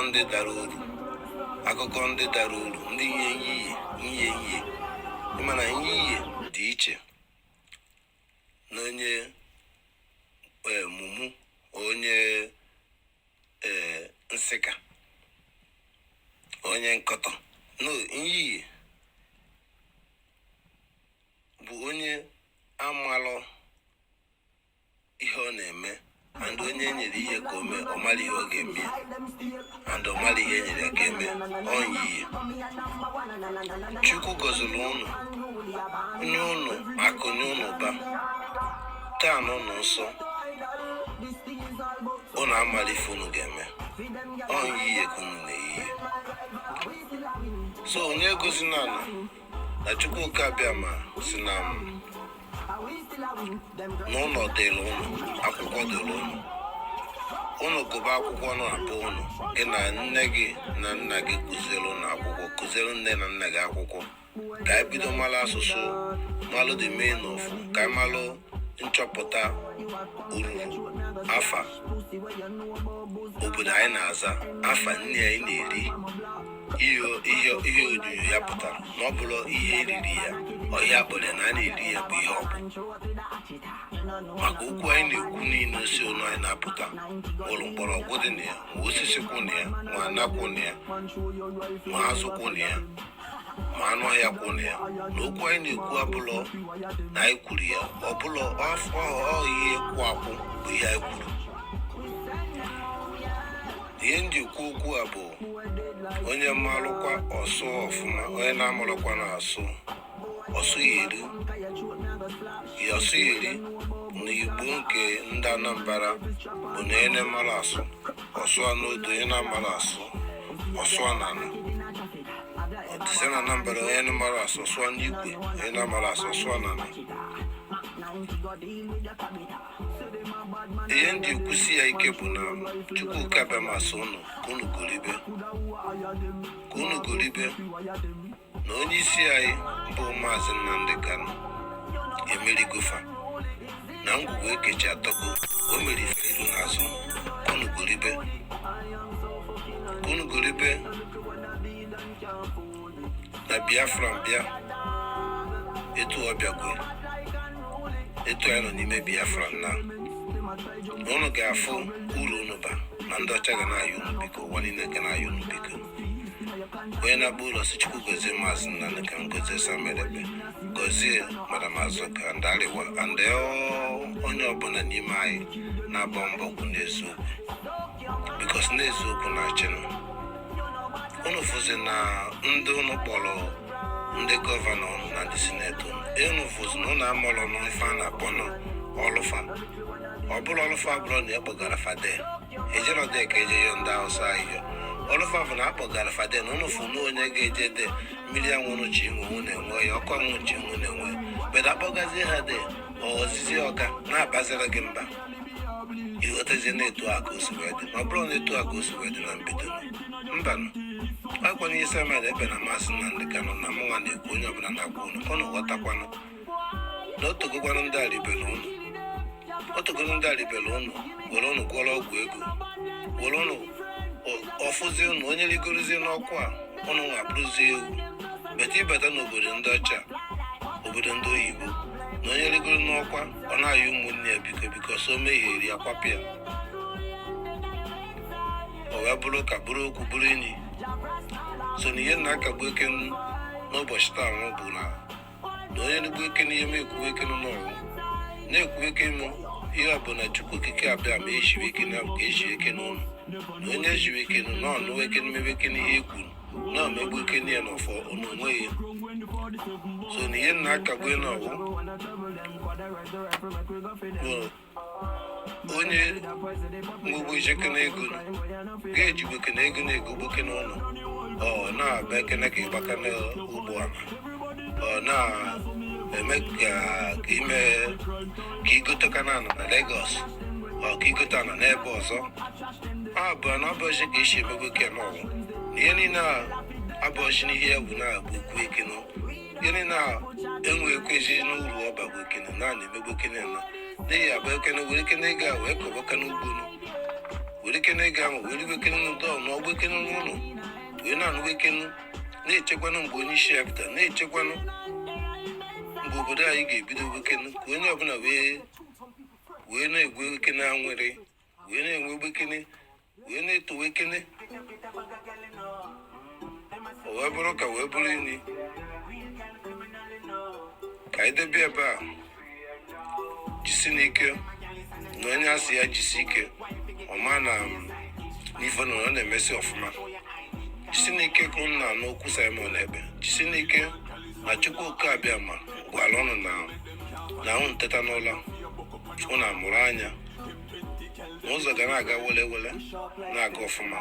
ndị dara uru ndị ihe mana ihe dị iche na onye mumu onye nsịka onye nkọtọ no ihe bụ onye amalụ ihe ọ na-eme and onye nyere ihe ka o mee ọ mara ihe ọ ga-eme and ọ mara ihe nyere ka eme onye ihe Chukwu gọziri ụnụ nye ụnụ akụ nye ụnụ ụba taa n'ụnụ nsọ ụnụ amara ife ụnụ ga-eme onye ihe ka ụnụ na-eyihe so onye gozi n'ala na Chukwu oke abịa ma si na n'ụlọ dịrị ụnụ akwụkwọ dịrị ụnụ gụba akwụkwọ na-abụ ụnụ gị na nne gị na nna gị kụziere ụnụ akwụkwọ kụziere nne na nna gị akwụkwọ ka anyị bido malụ asụsụ malụ the main of ka anyị malụ nchọpụta ururu afa obodo anyị na-aza afa nne anyị na-eri ihe onyonyo ya pụtara na ọ bụrụ ihe eriri ya ọhịa akpọrọ na a na-eri ya bụ ihe ọ bụ maka okwu anyị na-ekwu niile osi ụlọ anyị na-apụta ụlọ mgbọrọgwụ dị na ya ma osisi kwụ na ya ma anakwụ na ya ma azụ kwụ na ya ma anụ ọhịa kwụ na ya na okwu anyị na-ekwu abụlọ na anyị kwuru ya ọ bụlọ ihe kwụ akwụ bụ ihe anyị kwuru ihe ndị ekwu okwu a bụ onye marụkwa ọsụ ọfụma onye na-amarụkwa na-asụ ọsụ yeri na Igbo nke ndị Anambra bụ na onye mara asụ ọsụ n'odo onye na-amara asụ ọsụ anana ọdịse na Anambra onye na-amara asụ ọsụ n'Igwe onye na-amara asụ ọsụ anana ihe ndị ekwusi ya ike bụ na Chukwu kabịa masị ụnụ ka unu goribe na onye isi anyị bụ Mazi Nnamdi Kanu emerigofa na ngwugwu ekechi atọgo o mere ife iru n'azụ ka unu goribe na Biafran bịa etu ọ bịagwe etu anyị nọ n'ime Biafran na unu ga-afụ uru unu ba na ndị ọcha ga na-ayọ unu biko, ụwa niile ga na-ayọ unu biko. Onye na-agba ụlọ si Chukwu gozie Mazi Nnamdi Kanu, gozie Simon Ekpa, gozie Madam Azoka and Ariwa and onye ọbụla n'ime anyị na-agba mbọ kwụ n'eziokwu, bikos n'eziokwu na-achịnụ. Unu fụzi na ndị unu kpọrọ ndị gọvanọ na ndị sineti unu fụzi na unu amụrụ n'ife a na-akpọ ọlụfa. Ọ bụrụ ọlụfa abụrụ na ekpọgara fade ejerọde ka eje yọ ndị Hausa ahịhịa. Ọlụfa bụ na akpọgara fade na unu fụ na onye ga-eje de mmiri anwụrụ chi nwụ na-enwe ya, ọkụ anwụ chi nwụ na-enwe, beda akpọgazie ha de ozizi ọga na-abaziri gị mba ighọtazie na-etu aka o si wee dị. Ma ọ bụrụ na etu aka o si wee dị na mbido mbanụ akwanye ihe Simon Ekpa na Mazi Nnamdi Kanu na mụnwa na-ekwu onye ọbụla na-agwa unu ka unu ghọtakwanụ na otogokwanụ ndị aribelu unu, otogoro ndị aribelu unu were unu gwọrọ ọgwụ ego, were unu ọfụzie unu onye rigorozie n'ọkwa unu nwabụrụzie egwu beta ịbata n'obodo ndị ọcha, obodo ndị oyibo, na onye rigoro n'ọkwa ọ na-ayọ ụmụnne ya biko biko so mehieri ya kwapịa. O wee bụrụ ka bụrụ okwu bụrụ enyi. So na ihe na-akagbu eke n'ụbọchị taa nwụ bụ na onye na-egbu eke n'ihe m ekwu eke n'ọnwụ na-ekwu eke m ihe ọ bụ na Chukwu okike abịa ma ejiwe eke na ka eji eke n'ụlọ na onye ejiwe eke n'ọnụ eke n'emebe eke n'ihe ekwu na omegbu eke n'ihe n'ọfọ n'onwe ya. So na ihe na-akagbu n'ọwụ onye mgbugbu ijeke na ego ga-ejigbo eke na ego na-egogbo eke n'ụlọ, ọ na-abịa ekene ka ịgbaka n'ugbo ala, ọ na-eme ka ime ka igote kanana na Lagos, ọ ka igote ana n'ebe ọzọ. Abụọ na abụọchi ka esi emegbu eke n'ọwụ na ihe niile abụọchi n'ihe ya bụ na-abụ okwu eke nọ, ihe niile enwe ekwezi n'uru ọba bụ ekene na na-emegbu ekene na n'ihi abụ ekene were ekene ego ahụ wee kọbaka n'ugbo were ekene ego ahụ were riwe ekene n'ụdọ n'ọgbọ ekene n'ụlọ wee na-anụwa ekene na-echekwanụ mgbe onye isi ya pụta, na-echekwanụ mgbe obodo anyị ga-ebido ekene ka onye ọbụla wee na-egwu ekene ha nwere, wee na-enwe ekene, wee na-etowe ekene. O wee bụrụ ka wee bụrụ nri ka anyị debe ebe a jisi n'ike na onye asị ya jisi ike ọma na n'ife na ọ na-emesi ọfụma. Jisi n'ike ka unu na n'okwu Simon Ekpa, jisi n'ike na Chukwu oke abịa ma gwara ọnụ na ahụ nteta n'ụlọ unu amụrụ anya na ụzọ ga na-aga wele wele na-aga ọfụma.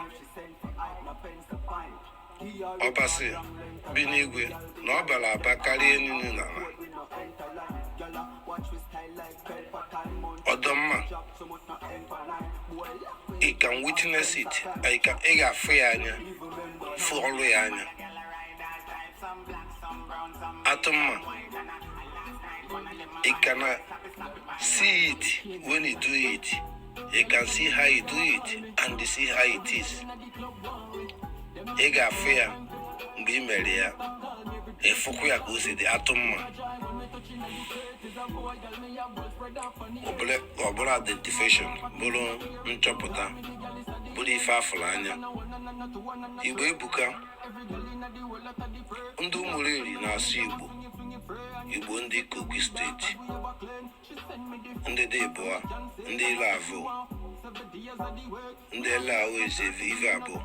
Ọbasị bi n'igwe na ọ bara aba karịa niile n'ala. Ọdọmma ị can witness it, ị ga-afụ ya anya, fụ ọrụ ya anya. Atụmma ị can see it when you do it, you can see how you do it and see how it is. Ị ga-afụ ya mgbe ị mere ya, ịfụkwa ya ka o si dị. Atụmma ọ bụrụ identification, bụrụ nchọpụta, bụrụ ife afụrụ anya. Igbo ebuka, ndị Ụmụriri na-asụ Igbo ndị Kogi steeti, ndị Debụa, ndị Ilavụ, ndị Elahụ Ezeve ife abụọ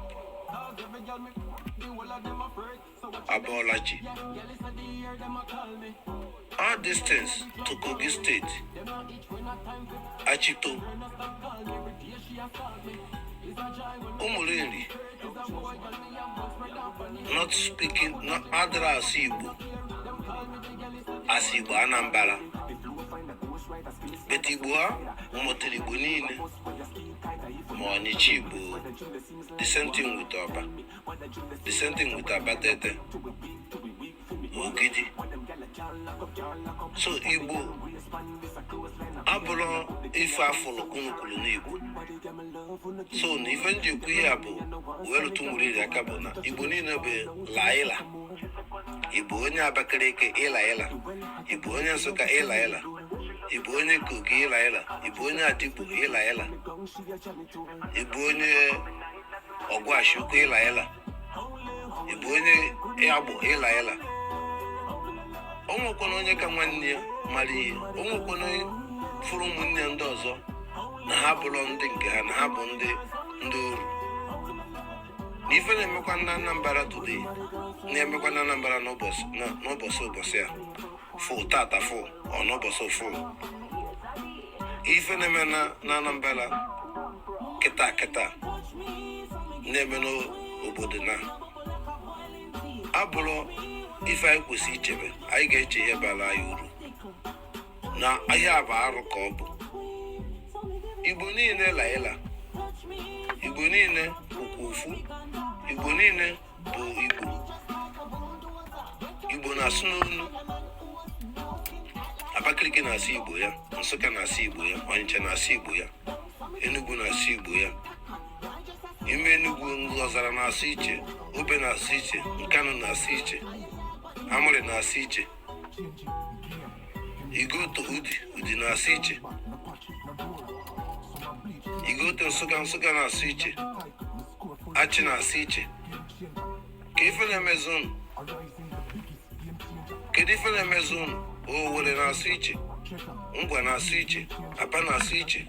Abolachi. All distance to Kogi State, Achito, Ụmụriri, not speaking, not address Igbo as Igbo Anambra, but Igbo ụmụtara Igbo niile ma Ọnịcha Igbo, the same thing with Oba, the same thing with Abatete, Ogidi. So Igbo abụrụ ife afụrụ kwunu n'Igbo. So na ife ndị ekwu ihe bụ wee rụtụ Ụmụriri aka bụ na Igbo niile bụ laịla. Igbo onye Abakaliki ịlaịla, Igbo onye Nsụka ịlaịla, Ibu onye Kogi ịla, Ibu onye Adigbo ịla, Ibu onye Ogwashukwu ịla, Ibu onye Yagbo ịla. O nwekwana onye ka nwanne ya mara ihe, o nwekwana onye fụrụ ụmụnne ndị ọzọ na ha bụrụ ndị nke ha, na ha bụ ndị oru. N'ife na-emekwa na Anambra today, na-emekwa na Anambra n'ụbọchị a, fụ tata fụ ọ n'ụbọchị fụ. Ife na-eme na Anambra kịta na-eme n'obodo na abụrụ ife anyị kwesị ichebe. Anyị ga-eche ihe bara anyị uru na ahịa bụ arụ ka ọ bụ. Igbo niile la, Igbo niile bụkwa ofu, Igbo niile bụ Igbo na-asụ n'onu. Abakaliki na-asụ Igbo ya, Nsụka na-asụ Igbo ya, Ọnịcha na-asụ Igbo ya, Enugu na-asụ Igbo ya, ime Enugu Ọzara na-asụ iche, Obe na-asụ iche, Nkanu na-asụ iche, Amụrị na-asụ iche, Igoto Udi na-asụ iche, Igoto Nsụka na-asụ iche, Achị na-asụ iche. Ka ife na-emezu unu? Kedu ife na-emezu unu? Owerri na-asụ iche, Ngwa na-asụ iche, Aba na-asụ iche,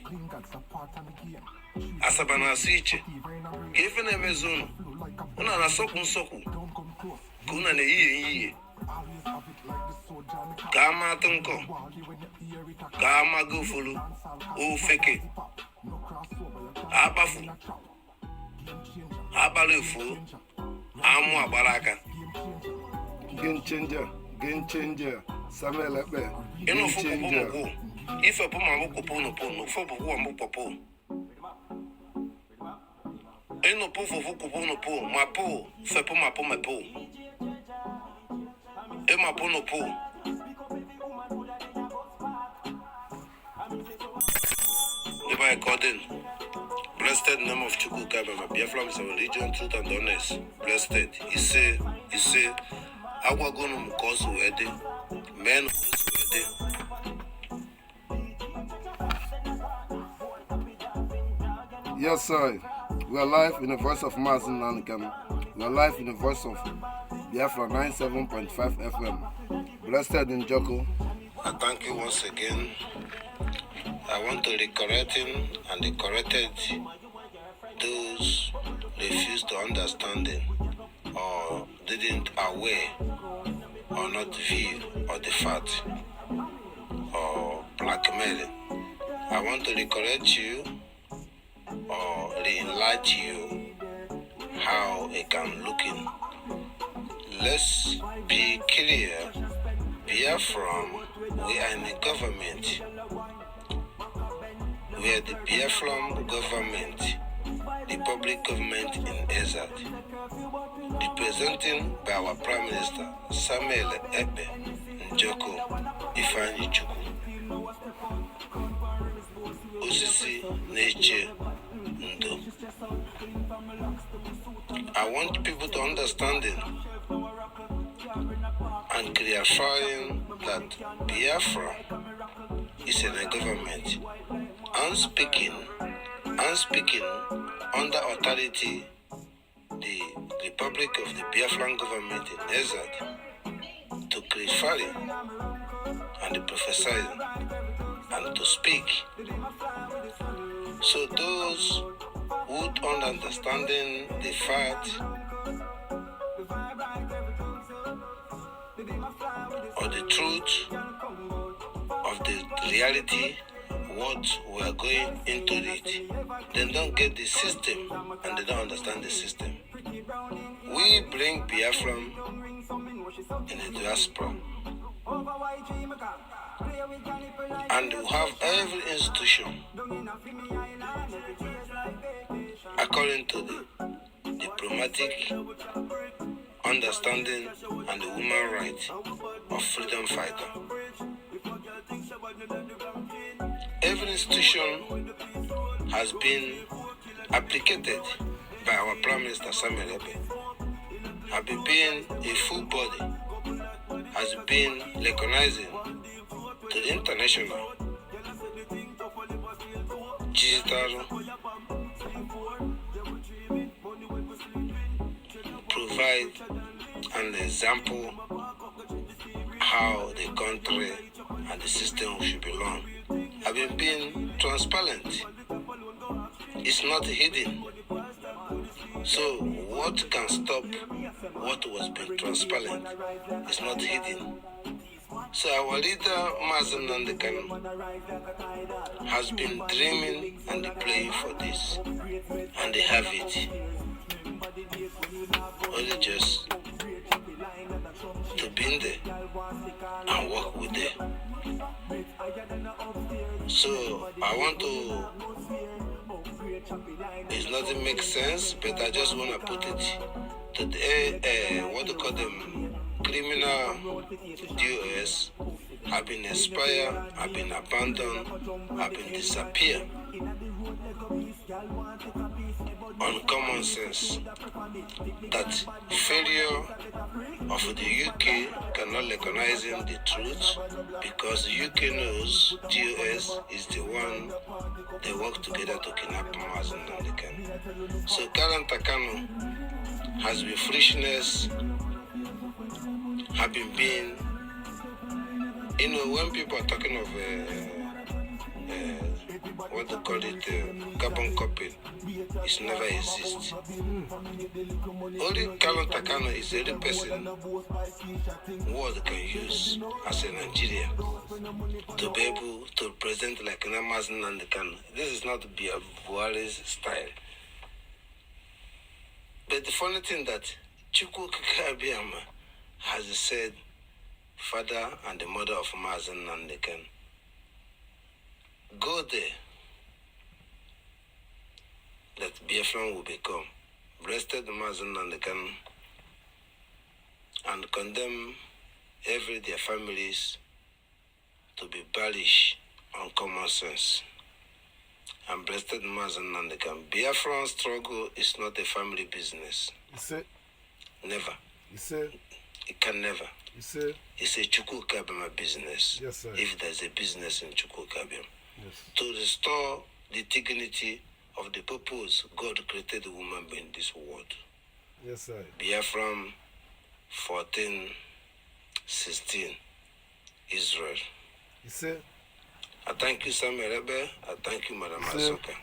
Asaba na-asụ iche. Ka ife na-emezu unu? Unu na-asọkwu nsọkwu ka unu na-eyiye ka ama atụ nkọ, ka ama gofulu ofeke, akpafu, akpara efu, amụ agbara aka. Game changer, Samuel Ekpa. Ịnụfụ kụpụ ifepụ ma mụkwụpụ nụpụ, fọpụpụ ma mụkwụpụ. Ịnụpụ fụfụ kụpụ nụpụ, ma pụ fepụ ma pụ mepụ. Ịmapụ nụpụ. By according, blessed name of Chukwuka, Biafra is a religion, truth and honest. Blessed. He say, Agwagonum cause wedding, men wedding. Yes, sir. We are live in the voice of Mazi Nnamdi Kanu. We are live in the voice of Biafra 97.5 FM. Blessed in Joko. I thank you once again. I want to correct him and the corrected those refused to understand it or didn't aware or not view or the fact or blackmailing. I want to correct you or re-enlighten you how it can look in. Let's be clear. Biafran, we are in a government. We are the Biafran government, the public government in exile, represented by our Prime Minister, Simon Ekpa, Njoko, Ifeanyi Chukwu. Osisi Neche Ndo. I want people to understand it and clarifying that Biafra is in a government. I'm speaking under authority the Republic of the Biafran government in exile to clarify and to prophesy and to speak. So those who don't understanding the fact or the truth of the reality what we are going into it, they don't get the system and they don't understand the system. We bring Biafran in the diaspora and we have every institution according to the diplomatic understanding and the human rights of freedom fighter. Every institution has been applicated by our Prime Minister Simon Ekpa, has been a full body, has been recognizing to the international digital provide an example how the country and the system should belong. I've been being transparent. It's not hidden. So what can stop what was being transparent? It's not hidden. So our leader, Mazi Nnamdi Kanu, has been dreaming and playing for this, and they have it. Only just to be in there and work with them. So I want to, it's not to make sense, but I just want to put it to the, what do you call them, criminal DOS have been expired, have been abandoned, have been disappeared. On common sense, that failure of the UK cannot recognize the truth because the UK knows DOS is the one they work together to kidnap Mazi Nnamdi Kanu. So current Kanu has been foolishness, have been being, when people are talking of what they call it, carbon copy, it's never exist. Only current Kanu is the only person world can use as a Nigerian to be able to present like Mazi Nnamdi Kanu. This is not Buhari's style. But the funny thing that Chukwu Abiyama has said, father and the mother of Mazi Nnamdi Kanu, go there, that Biafran will become. Breasted Mazi Nnamdi Kanu and condemn their families to be bullish on common sense. And breasted Mazi Nnamdi Kanu. Biafran struggle is not a family business. Never. It can never. It's a Chukwu Kabema business. Yes, sir. If there's a business in Chukwu Kabema. Yes. To restore the dignity of the purpose God created the woman in this world. Yes, sir. Biafran 14:16, Israel. I thank you, Samuel Ekpa. I thank you, Madam Asoka.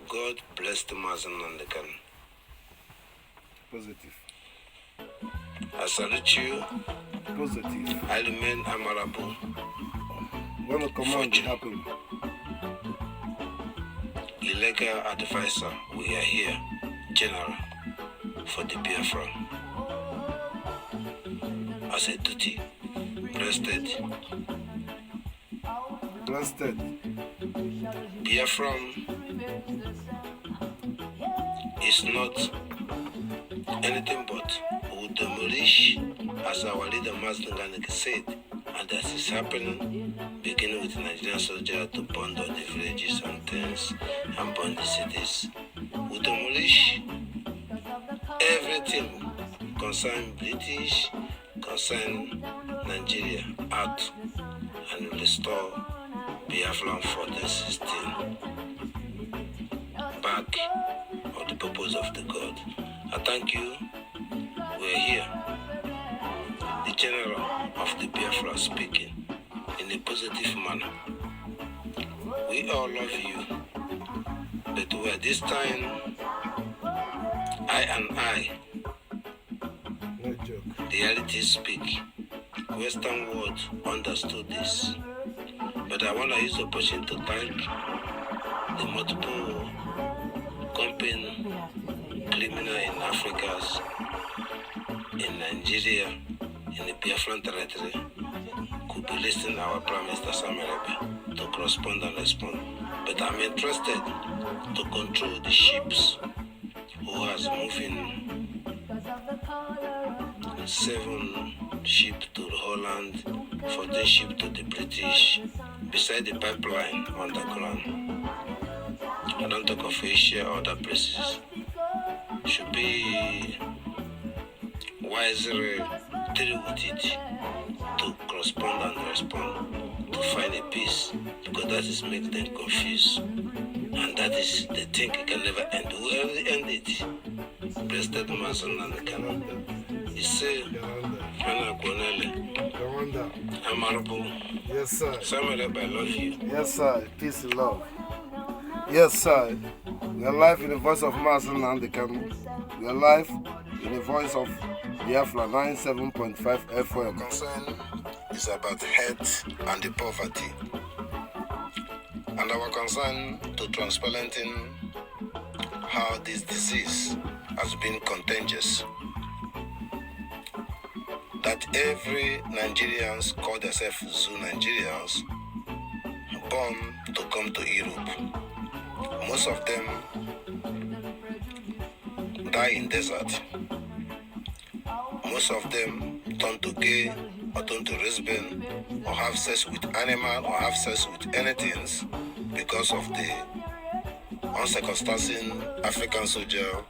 God bless the Mazi Nnamdi Kanu. Positive. I salute you. Positive. I remain honorable. When a command happen, Illegal advisor, we are here, General, for the Biafra. As a duty, breasted. Biafran is not anything but we demolish, as our leader Mazi Nnamdi said, and that is happening, beginning with the Nigerian soldier to burn down the villages and towns and burn the cities. We demolish everything concerning British, concerning Nigeria out, and restore Biafran 14:16 back of the purpose of the God. I thank you. We're here. The General of the Biafra speaking in a positive manner. We all love you, but where this time, I, No joke. reality speak. Western world understood this. But I want to use the opportunity to thank the multiple company criminal in Africa, in Nigeria, in the Biafran territory, could be listening to our Prime Minister Simon Ekpa to correspond and respond. But I'm interested to control the ships who has moving 7 ships to Holland, 14 ships to the British, beside the pipeline underground. I don't talk of Asia or other places. Should be wiser deal with it to correspond and respond. to find a peace, because that is make them confused. And that is the thing it can never end. Whoever end it, Blessed Mazi Nnamdi Kanu. He said, Hana Kwanele, Amarabo. Yes, sir. Simon Ekpa, I love you. Yes, sir. Peace and love. Yes, sir. We are live in the voice of Mazi Nnamdi Kanu. We are live in the voice of Biafra 97.5 FM. Concern is about health and the poverty. And our concern to transparenting how this disease has been contagious. That every Nigerians call themselves Zoo Nigerians born to come to Europe. Most of them die in desert. Most of them turn to gay or turn to lesbian or have sex with animal or have sex with anything because of the uncircumcised African soldier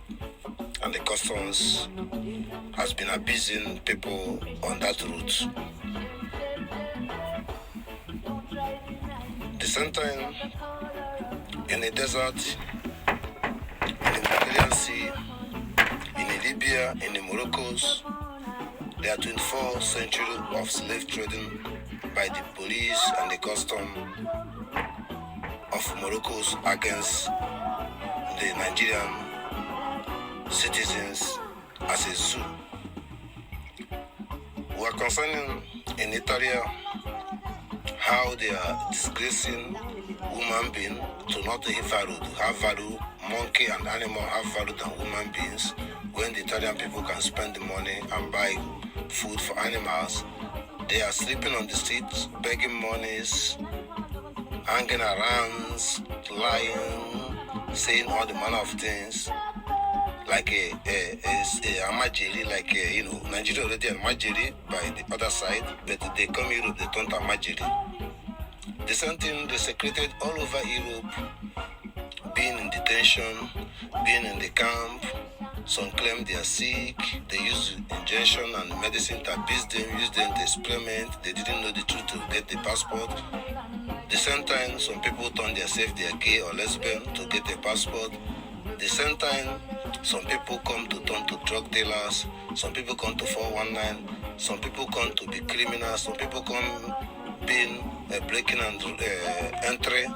and the customs has been abusing people on that route. The same time, in the desert, in the Mediterranean Sea, in Libya, in the Moroccos, there are 24th century of slave trading by the police and the custom of Morocco's against the Nigerian citizens as a zoo. We are concerning in Italy how they are disgracing human beings to not have value, to have value. Monkey and animal have value than human beings. When the Italian people can spend the money and buy food for animals, they are sleeping on the streets, begging monies, hanging around, lying, saying all the manner of things, like a Amajiri, like Nigeria already a Amajiri by the other side, but they come Europe, they turn to Amajiri. The same thing they secreted all over Europe, being in detention, being in the camp. Some claim they are sick, they use injection and medicine to abuse them, use them to experiment. They didn't know the truth to get the passport. The same time, some people turn themselves they are gay or lesbian to get a passport. The same time, some people come to turn to drug dealers, some people come to 419, some people come to be criminals, some people come being breaking and entry.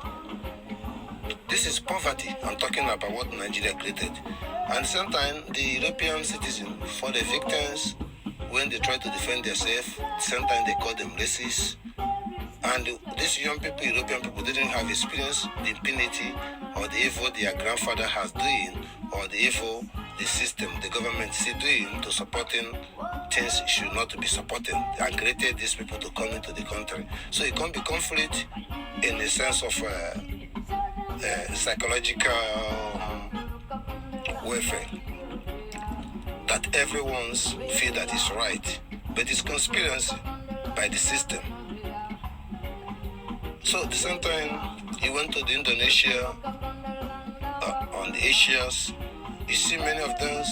This is poverty. I'm talking about what Nigeria created. And at the same time, the European citizens, for the victims, when they try to defend themselves, at the same time they call them racist. And these young people, European people, didn't have experience the impunity or the evil their grandfather has doing, or the evil the system, the government is doing to supporting things it should not be supported, and created these people to come into the country. So it can be conflict in the sense of psychological welfare, that everyone's feel that is right, but it's conspiracy by the system. So at the same time, he went to the Indonesia, on the Asians. You see many of them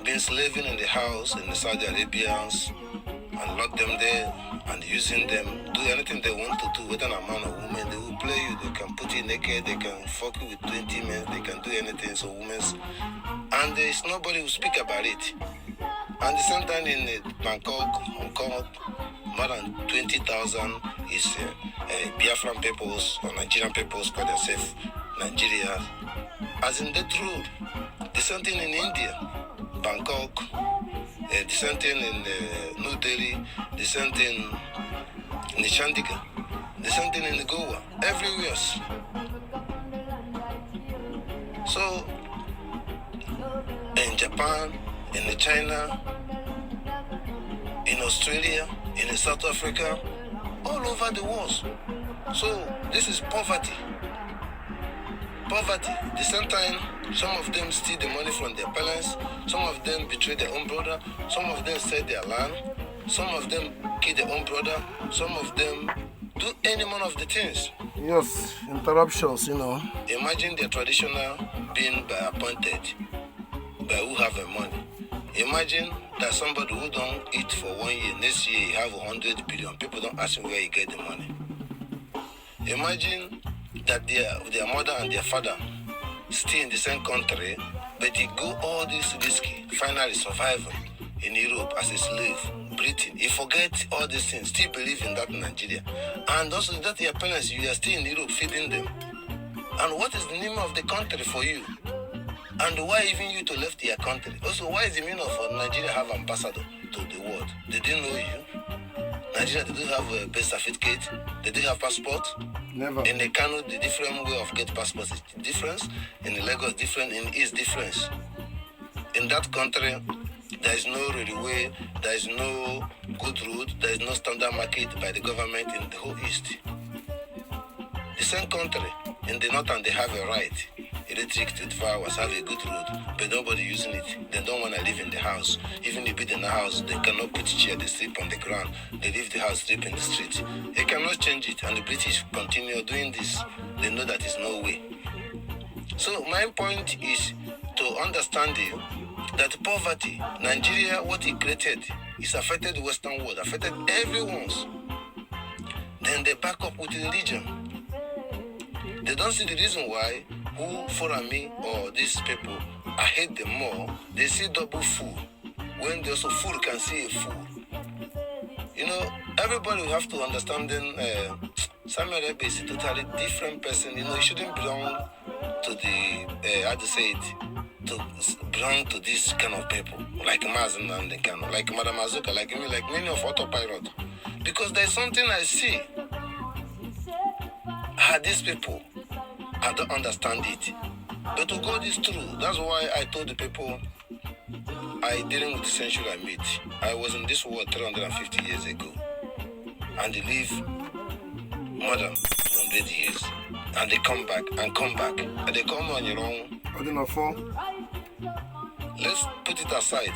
being slaving in the house in the Saudi Arabians and lock them there and using them, do anything they want to do, whether a man or woman. They will play you, they can put you naked, they can fuck you with 20 men, they can do anything, so women's. And there's nobody who speak about it. And at the same time in Bangkok, Hong Kong, more than 20,000 is Biafran peoples or Nigerian peoples call themselves Nigeria. As in that rule, the same thing in India, Bangkok, the same thing in New Delhi, the same thing in Chandigarh, the same thing in Goa, everywhere. So, in Japan, in China, in Australia, in South Africa, all over the world. So, this is poverty. Poverty. At the same time, some of them steal the money from their parents, some of them betray their own brother, some of them sell their land, some of them kill their own brother, some of them do any one of the things. Yes, interruptions, Imagine the traditional being by appointed, by who have the money. Imagine that somebody who don't eat for 1 year, next year he have 100 billion. People don't ask him where he get the money. Imagine that their mother and their father stay in the same country, but they go all this risky, finally surviving in Europe as a slave, Britain. You forget all these things, still believe in that in Nigeria. And also that your parents, you are still in Europe feeding them. And what is the name of the country for you? And why even you to left your country? Also, why is the meaning of Nigeria have ambassador to the world? They didn't know you. Nigeria, they don't have a birth certificate. They don't have passport. Never. In the Kano, the different way of get passports is different. In the Lagos, different. In East, different. In that country, there is no railway, there is no good road, there is no standard market by the government in the whole East. The same country, in the north, and they have a right. Electric 24 hours, have a good road, but nobody using it. They don't want to live in the house. Even if it's in the house, they cannot put chair, they sleep on the ground. They leave the house, sleep in the street. They cannot change it, and the British continue doing this. They know that is no way. So my point is to understand that poverty, Nigeria, what it created, is affected the Western world, affected everyone's. Then they back up with religion. They don't see the reason why who follow me or these people, I hate them more. They see double fool when there's a fool can see a fool. You know, everybody will have to understand then Simon Ekpa is a totally different person. You know, he shouldn't belong to the, how to say it, to belong to this kind of people, like Mazi Nnamdi Kanu, like Madam Azuka, like me, like many of autopilot. Because there's something I see. These people, I don't understand it. But to God is true. That's why I told the people I dealing with the century I meet. I was in this world 350 years ago. And they live more than 200 years. And they come back and come back. And they come on your own. I don't know for. Let's put it aside.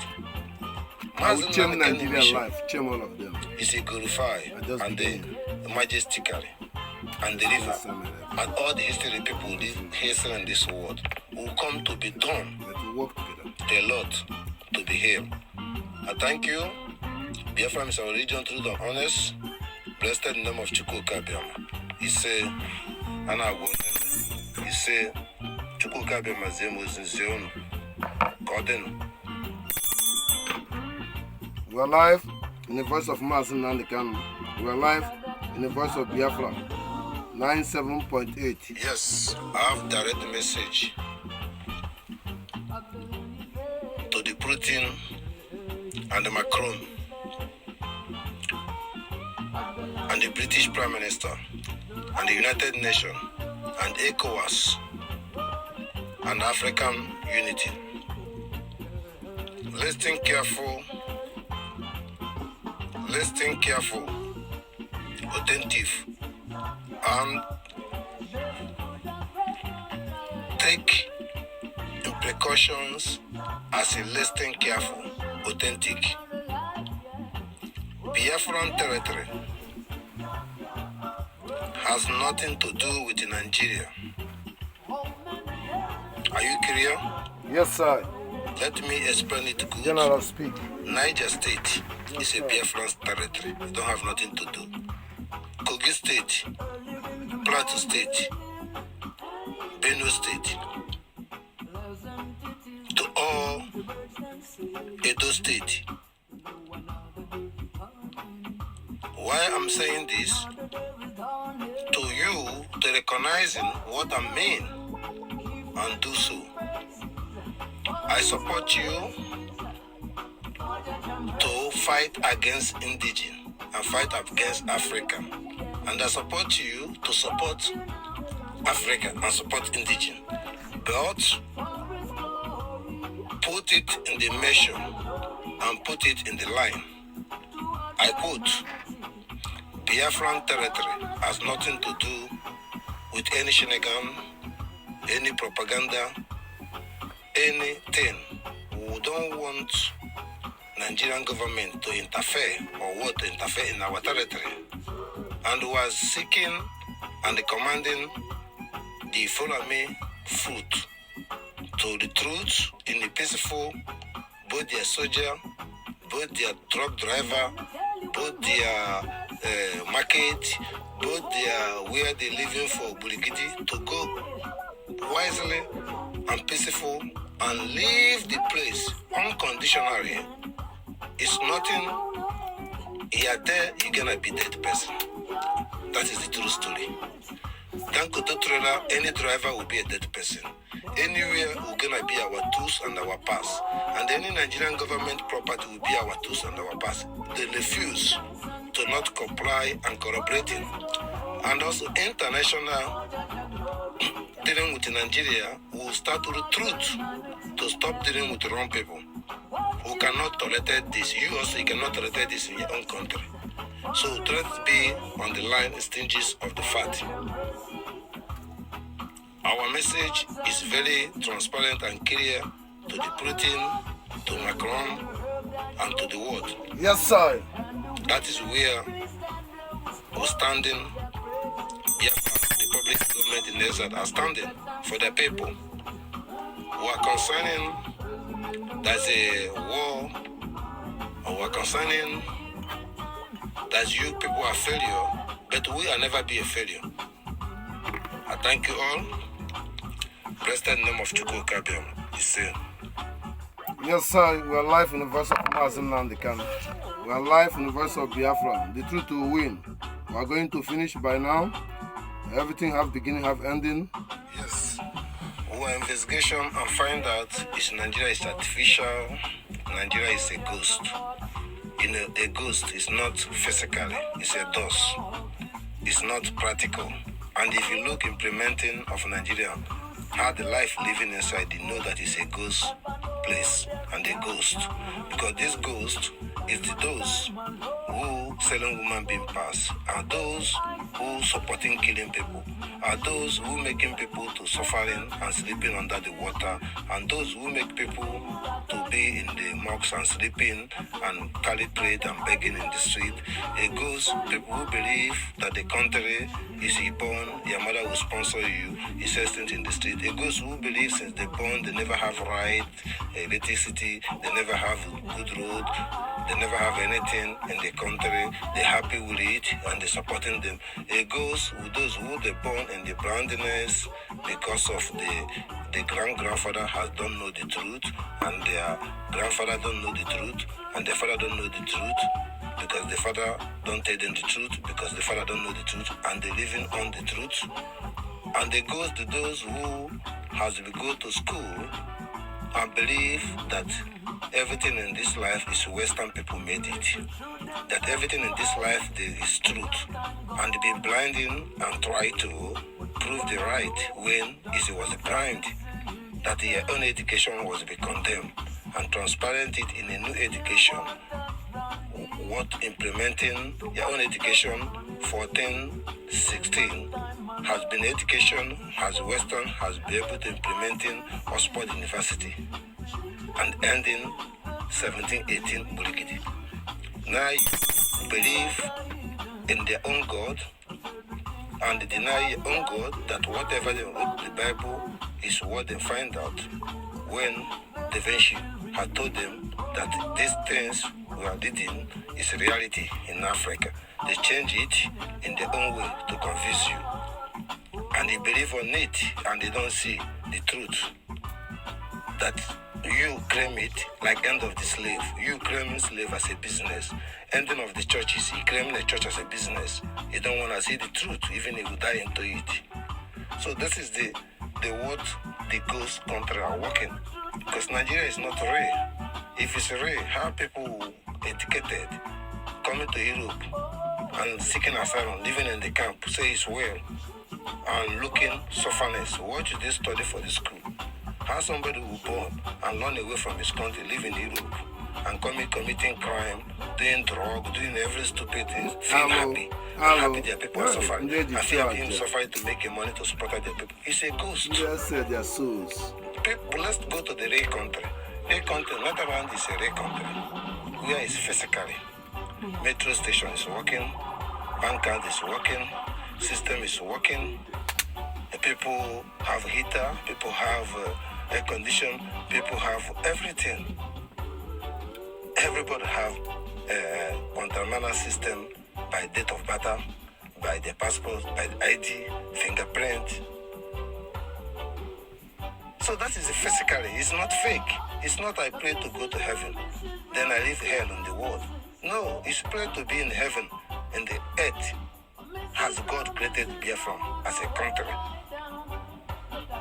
I will change Nigerian life. Change all of them. It's a glorify and the majestically. And the river, and all the history people live here in this world will come to be done. Work together. The Lord to be here. I thank you. Biafra is our religion, truth and honest. Blessed in the name of Chukwuka Biama. He say, he say, Chukwuka Biama Zemo Zinzion. Godin. We are live in the voice of Mazi Nnamdi Kanu. We are live in the voice of Biafra. 97.8. Yes, I have direct message to the Putin and the Macron and the British Prime Minister and the United Nations and ECOWAS and African Unity. Listen careful, attentive, and take precautions as a listen careful, authentic. Biafran territory has nothing to do with Nigeria. Are you clear? Yes, sir. Let me explain it good. General speak. Niger State is a Biafran territory. You don't have nothing to do. Kogi State, Plateau State, Benue State, to all Edo State. Why I'm saying this? To you, to recognizing what I mean and do so. I support you to fight against indigenous and fight against Africa. And I support you to support Africa and support indigenous. But put it in the measure and put it in the line. I quote, Biafran territory has nothing to do with any shenanigan, any propaganda, anything. We don't want Nigerian government to interfere or what to interfere in our territory. And was seeking and commanding the follow me fruit to the truth in the peaceful, both their soldier, both their truck driver, both their market, both where they're living for Buligidi, to go wisely and peaceful and leave the place unconditionally. It's nothing. You are there, you're gonna be dead person. That is the true story. Thank you, trailer, any driver will be a dead person. Anywhere we're gonna be our tools and our pass. And any Nigerian government property will be our tools and our pass. They refuse to not comply and cooperating. And also international dealing with Nigeria will start to recruit to stop dealing with the wrong people who cannot tolerate this. You also cannot tolerate this in your own country. So let's be on the line stages of the fact. Our message is very transparent and clear to the Putin, to Macron, and to the world. Yes, sir. That is where we're standing. Biafran Republic government in exile are standing for their people. We are concerning there's a war, or we are concerning that you people are failure, but we will never be a failure. I thank you all. Blessed name of Chukwu Kabiam is saying. Yes, sir. We are live in the voice of Mazi Nnamdi Kanu. We are live in the voice of Biafra. The truth will win. We are going to finish by now. Everything have beginning, have ending. Yes. Our investigation and find out is Nigeria is artificial. Nigeria is a ghost. A ghost is not physically, it's a dust. It's not practical. And if you look implementing of Nigeria, how the life living inside, you know that it's a ghost place and a ghost. Because this ghost is those who selling women being passed, are those who supporting killing people, are those who making people to suffering and sleeping under the water, and those who make people to be in the mosques and sleeping and carry trade and begging in the street. It goes people who believe that the country is born, your mother will sponsor you, is things in the street. It goes who believe since they're born they never have right, electricity, they never have good road, they never have anything in the country, they're happy with it and they're supporting them. It goes with those who they're born in the blindness because of the grandfather has don't know the truth, and their grandfather don't know the truth, and their father don't know the truth because the father don't tell them the truth, because the father don't know the truth, and they're living on the truth. And they go to those who has to go to school and believe that everything in this life is Western people made it. That everything in this life there is truth. And they be blinding and try to prove the right when it was blind. That their own education was be condemned and transparent it in a new education. What implementing your own education 14-16 has been education, has Western, has been able to implementing Oxford University and ending 17-18 Buligidi. Now you believe in their own God and deny your own God that whatever they wrote in the Bible is what they find out when Da Vinci had told them that these things we are reading is reality in Africa. They change it in their own way to confuse you. And they believe on it and they don't see the truth. That you claim it like end of the slave. You claiming slave as a business. Ending of the churches, you claiming the church as a business. You don't want to see the truth, even if you die into it. So this is the what the ghost country are working. Because Nigeria is not real. If it's real, how people educated coming to Europe and seeking asylum, living in the camp, say it's well, and looking sufferness. What should they study for the school? How somebody will born and run away from his country, live in Europe, and committing crime, doing drug, doing every stupid thing, feel happy. Happy their people are suffering. I feel him suffering to make money to support their people. It's a ghost. Yes, their souls. People, let's go to the real country. Real country, Netherlands is a real country. Where is physically. Metro station is working, bank card is working, system is working. People have heater, people have air condition, people have everything. Everybody have a contaminant system by date of birth, by the passport, by the ID, fingerprint. So that is physically, it's not fake. It's not I pray to go to heaven, then I leave hell in the world. No, it's pray to be in heaven, in the earth, has God created Biafra as a country.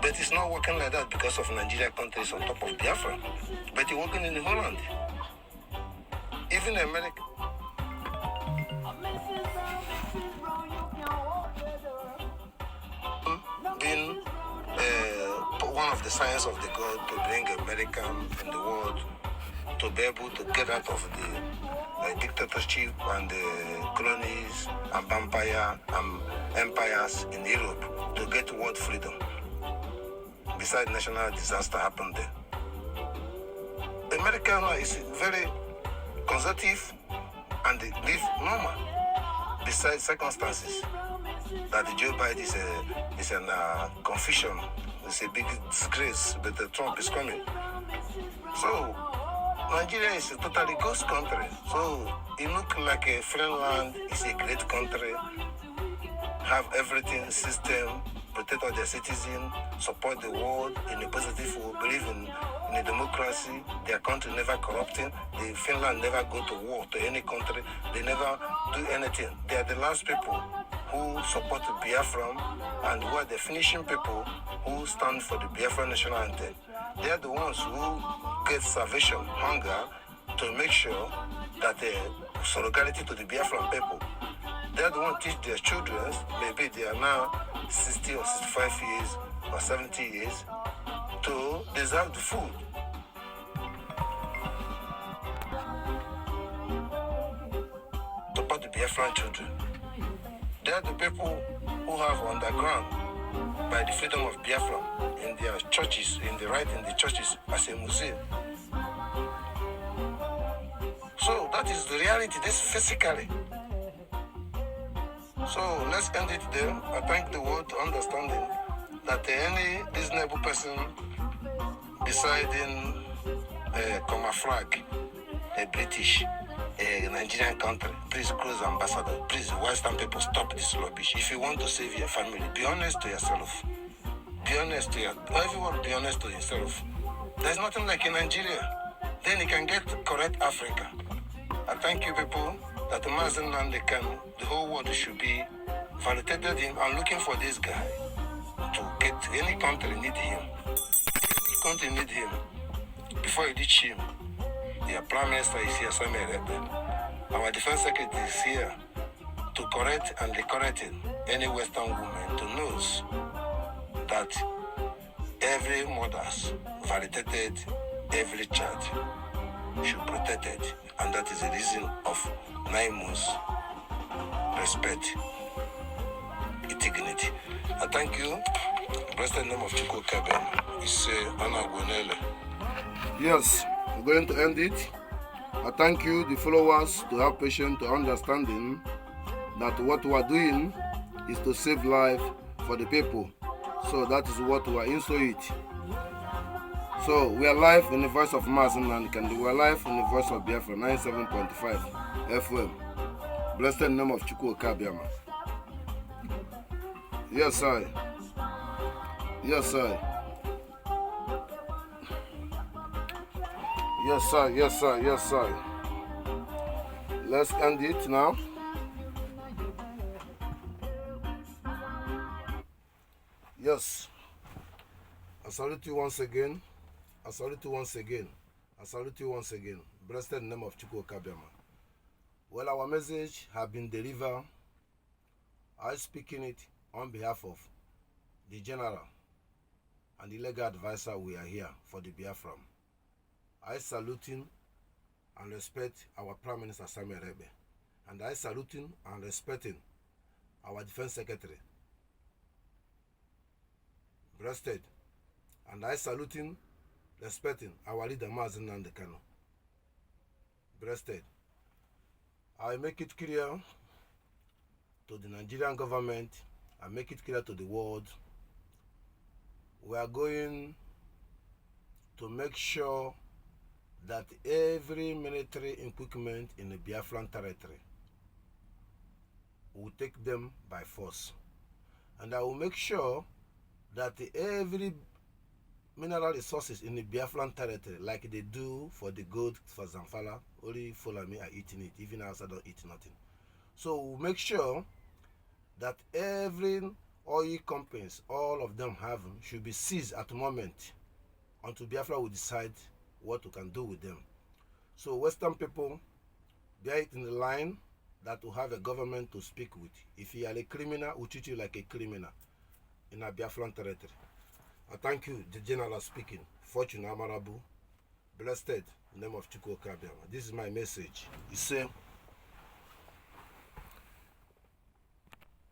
But it's not working like that because of Nigeria countries on top of Biafra. But it's working in Holland. Even America. Being one of the signs of the God to bring America in the world to be able to get out of the dictatorship and the colonies and vampire and empires in Europe to get world freedom. Besides national disaster happened there. America now is very conservative and they live normal. Besides circumstances that the Joe Biden is a confusion, it's a big disgrace, but the Trump is coming. So Nigeria is a totally ghost country. So it looks like a friend land, it's a great country, have everything system, protect all their citizens, support the world in a positive way, believe in a democracy. Their country never corrupting. The Finland never go to war to any country. They never do anything. They are the last people who support the Biafran and who are the finishing people who stand for the Biafran national anthem. They are the ones who get salvation, hunger, to make sure that solidarity to the Biafran people. They are the ones who teach their children, maybe they are now 60 or 65 years or 70 years, to deserve the food. Support the Biafran children. They are the people who have underground by the freedom of Biafra in their churches, in the churches as a museum. So that is the reality, this physically. So let's end it there. I thank the world to understanding that any reasonable person deciding come a flag, a British, a Nigerian country, please close ambassador, please Western people stop this rubbish. If you want to save your family, be honest to yourself. Be honest to everyone, be honest to yourself. There's nothing like in Nigeria. Then you can get correct Africa. I thank you people that Mazi Nnamdi Kanu, the whole world should be validated him. I'm looking for this guy to get any country need him. Any country need him. Before you reach him, the Prime Minister is here, Simon Ekpa. Our Defense Secretary is here to correct and decorrect any Western woman to know that every mother's validated, every child should be protected, and that is the reason of 9 months respect, dignity. I thank you. Blessed name of Chukwu Kaben. It's Anna Gwenele. Yes, we're going to end it. I thank you, the followers, to have patience, to understanding that what we are doing is to save life for the people. So that is what we are into it. So we are live in the voice of Mazi Nnamdi Kanu. We are live in the voice of Biafra 97.5 FM. Blessed name of Chukwu Kabiama. Yes, sir. Yes, sir. Yes, sir. Yes, sir. Yes, sir. Let's end it now. Yes. I salute you once again. I salute you once again. I salute you once again. Blessed name of Chukwu Kabiama. Well, our message has been delivered. I speaking it on behalf of the General and the legal advisor. We are here for the Biafra. I saluting and respect our Prime Minister Simon Ekpa, and I saluting and respecting our Defense Secretary, Breasted, and I saluting, respecting our leader Mazi Nnamdi Kanu, Breasted. I make it clear to the Nigerian government, I make it clear to the world, we are going to make sure that every military equipment in the Biafran territory we will take them by force. And I will make sure that every mineral resources in the Biafran territory, like they do for the gold for Zamfara, only Fulani are eating it, even outside don't eat nothing. So we'll make sure that every oil companies, all of them have, should be seized at the moment until Biafra will decide what we can do with them. So Western people, bear it in the line that we have a government to speak with. If you are a criminal, we treat you like a criminal in our Biafran territory. I thank you, the general speaking. Fortune Amarabu, blessed in the name of Chukwu Kabiama. This is my message. You say,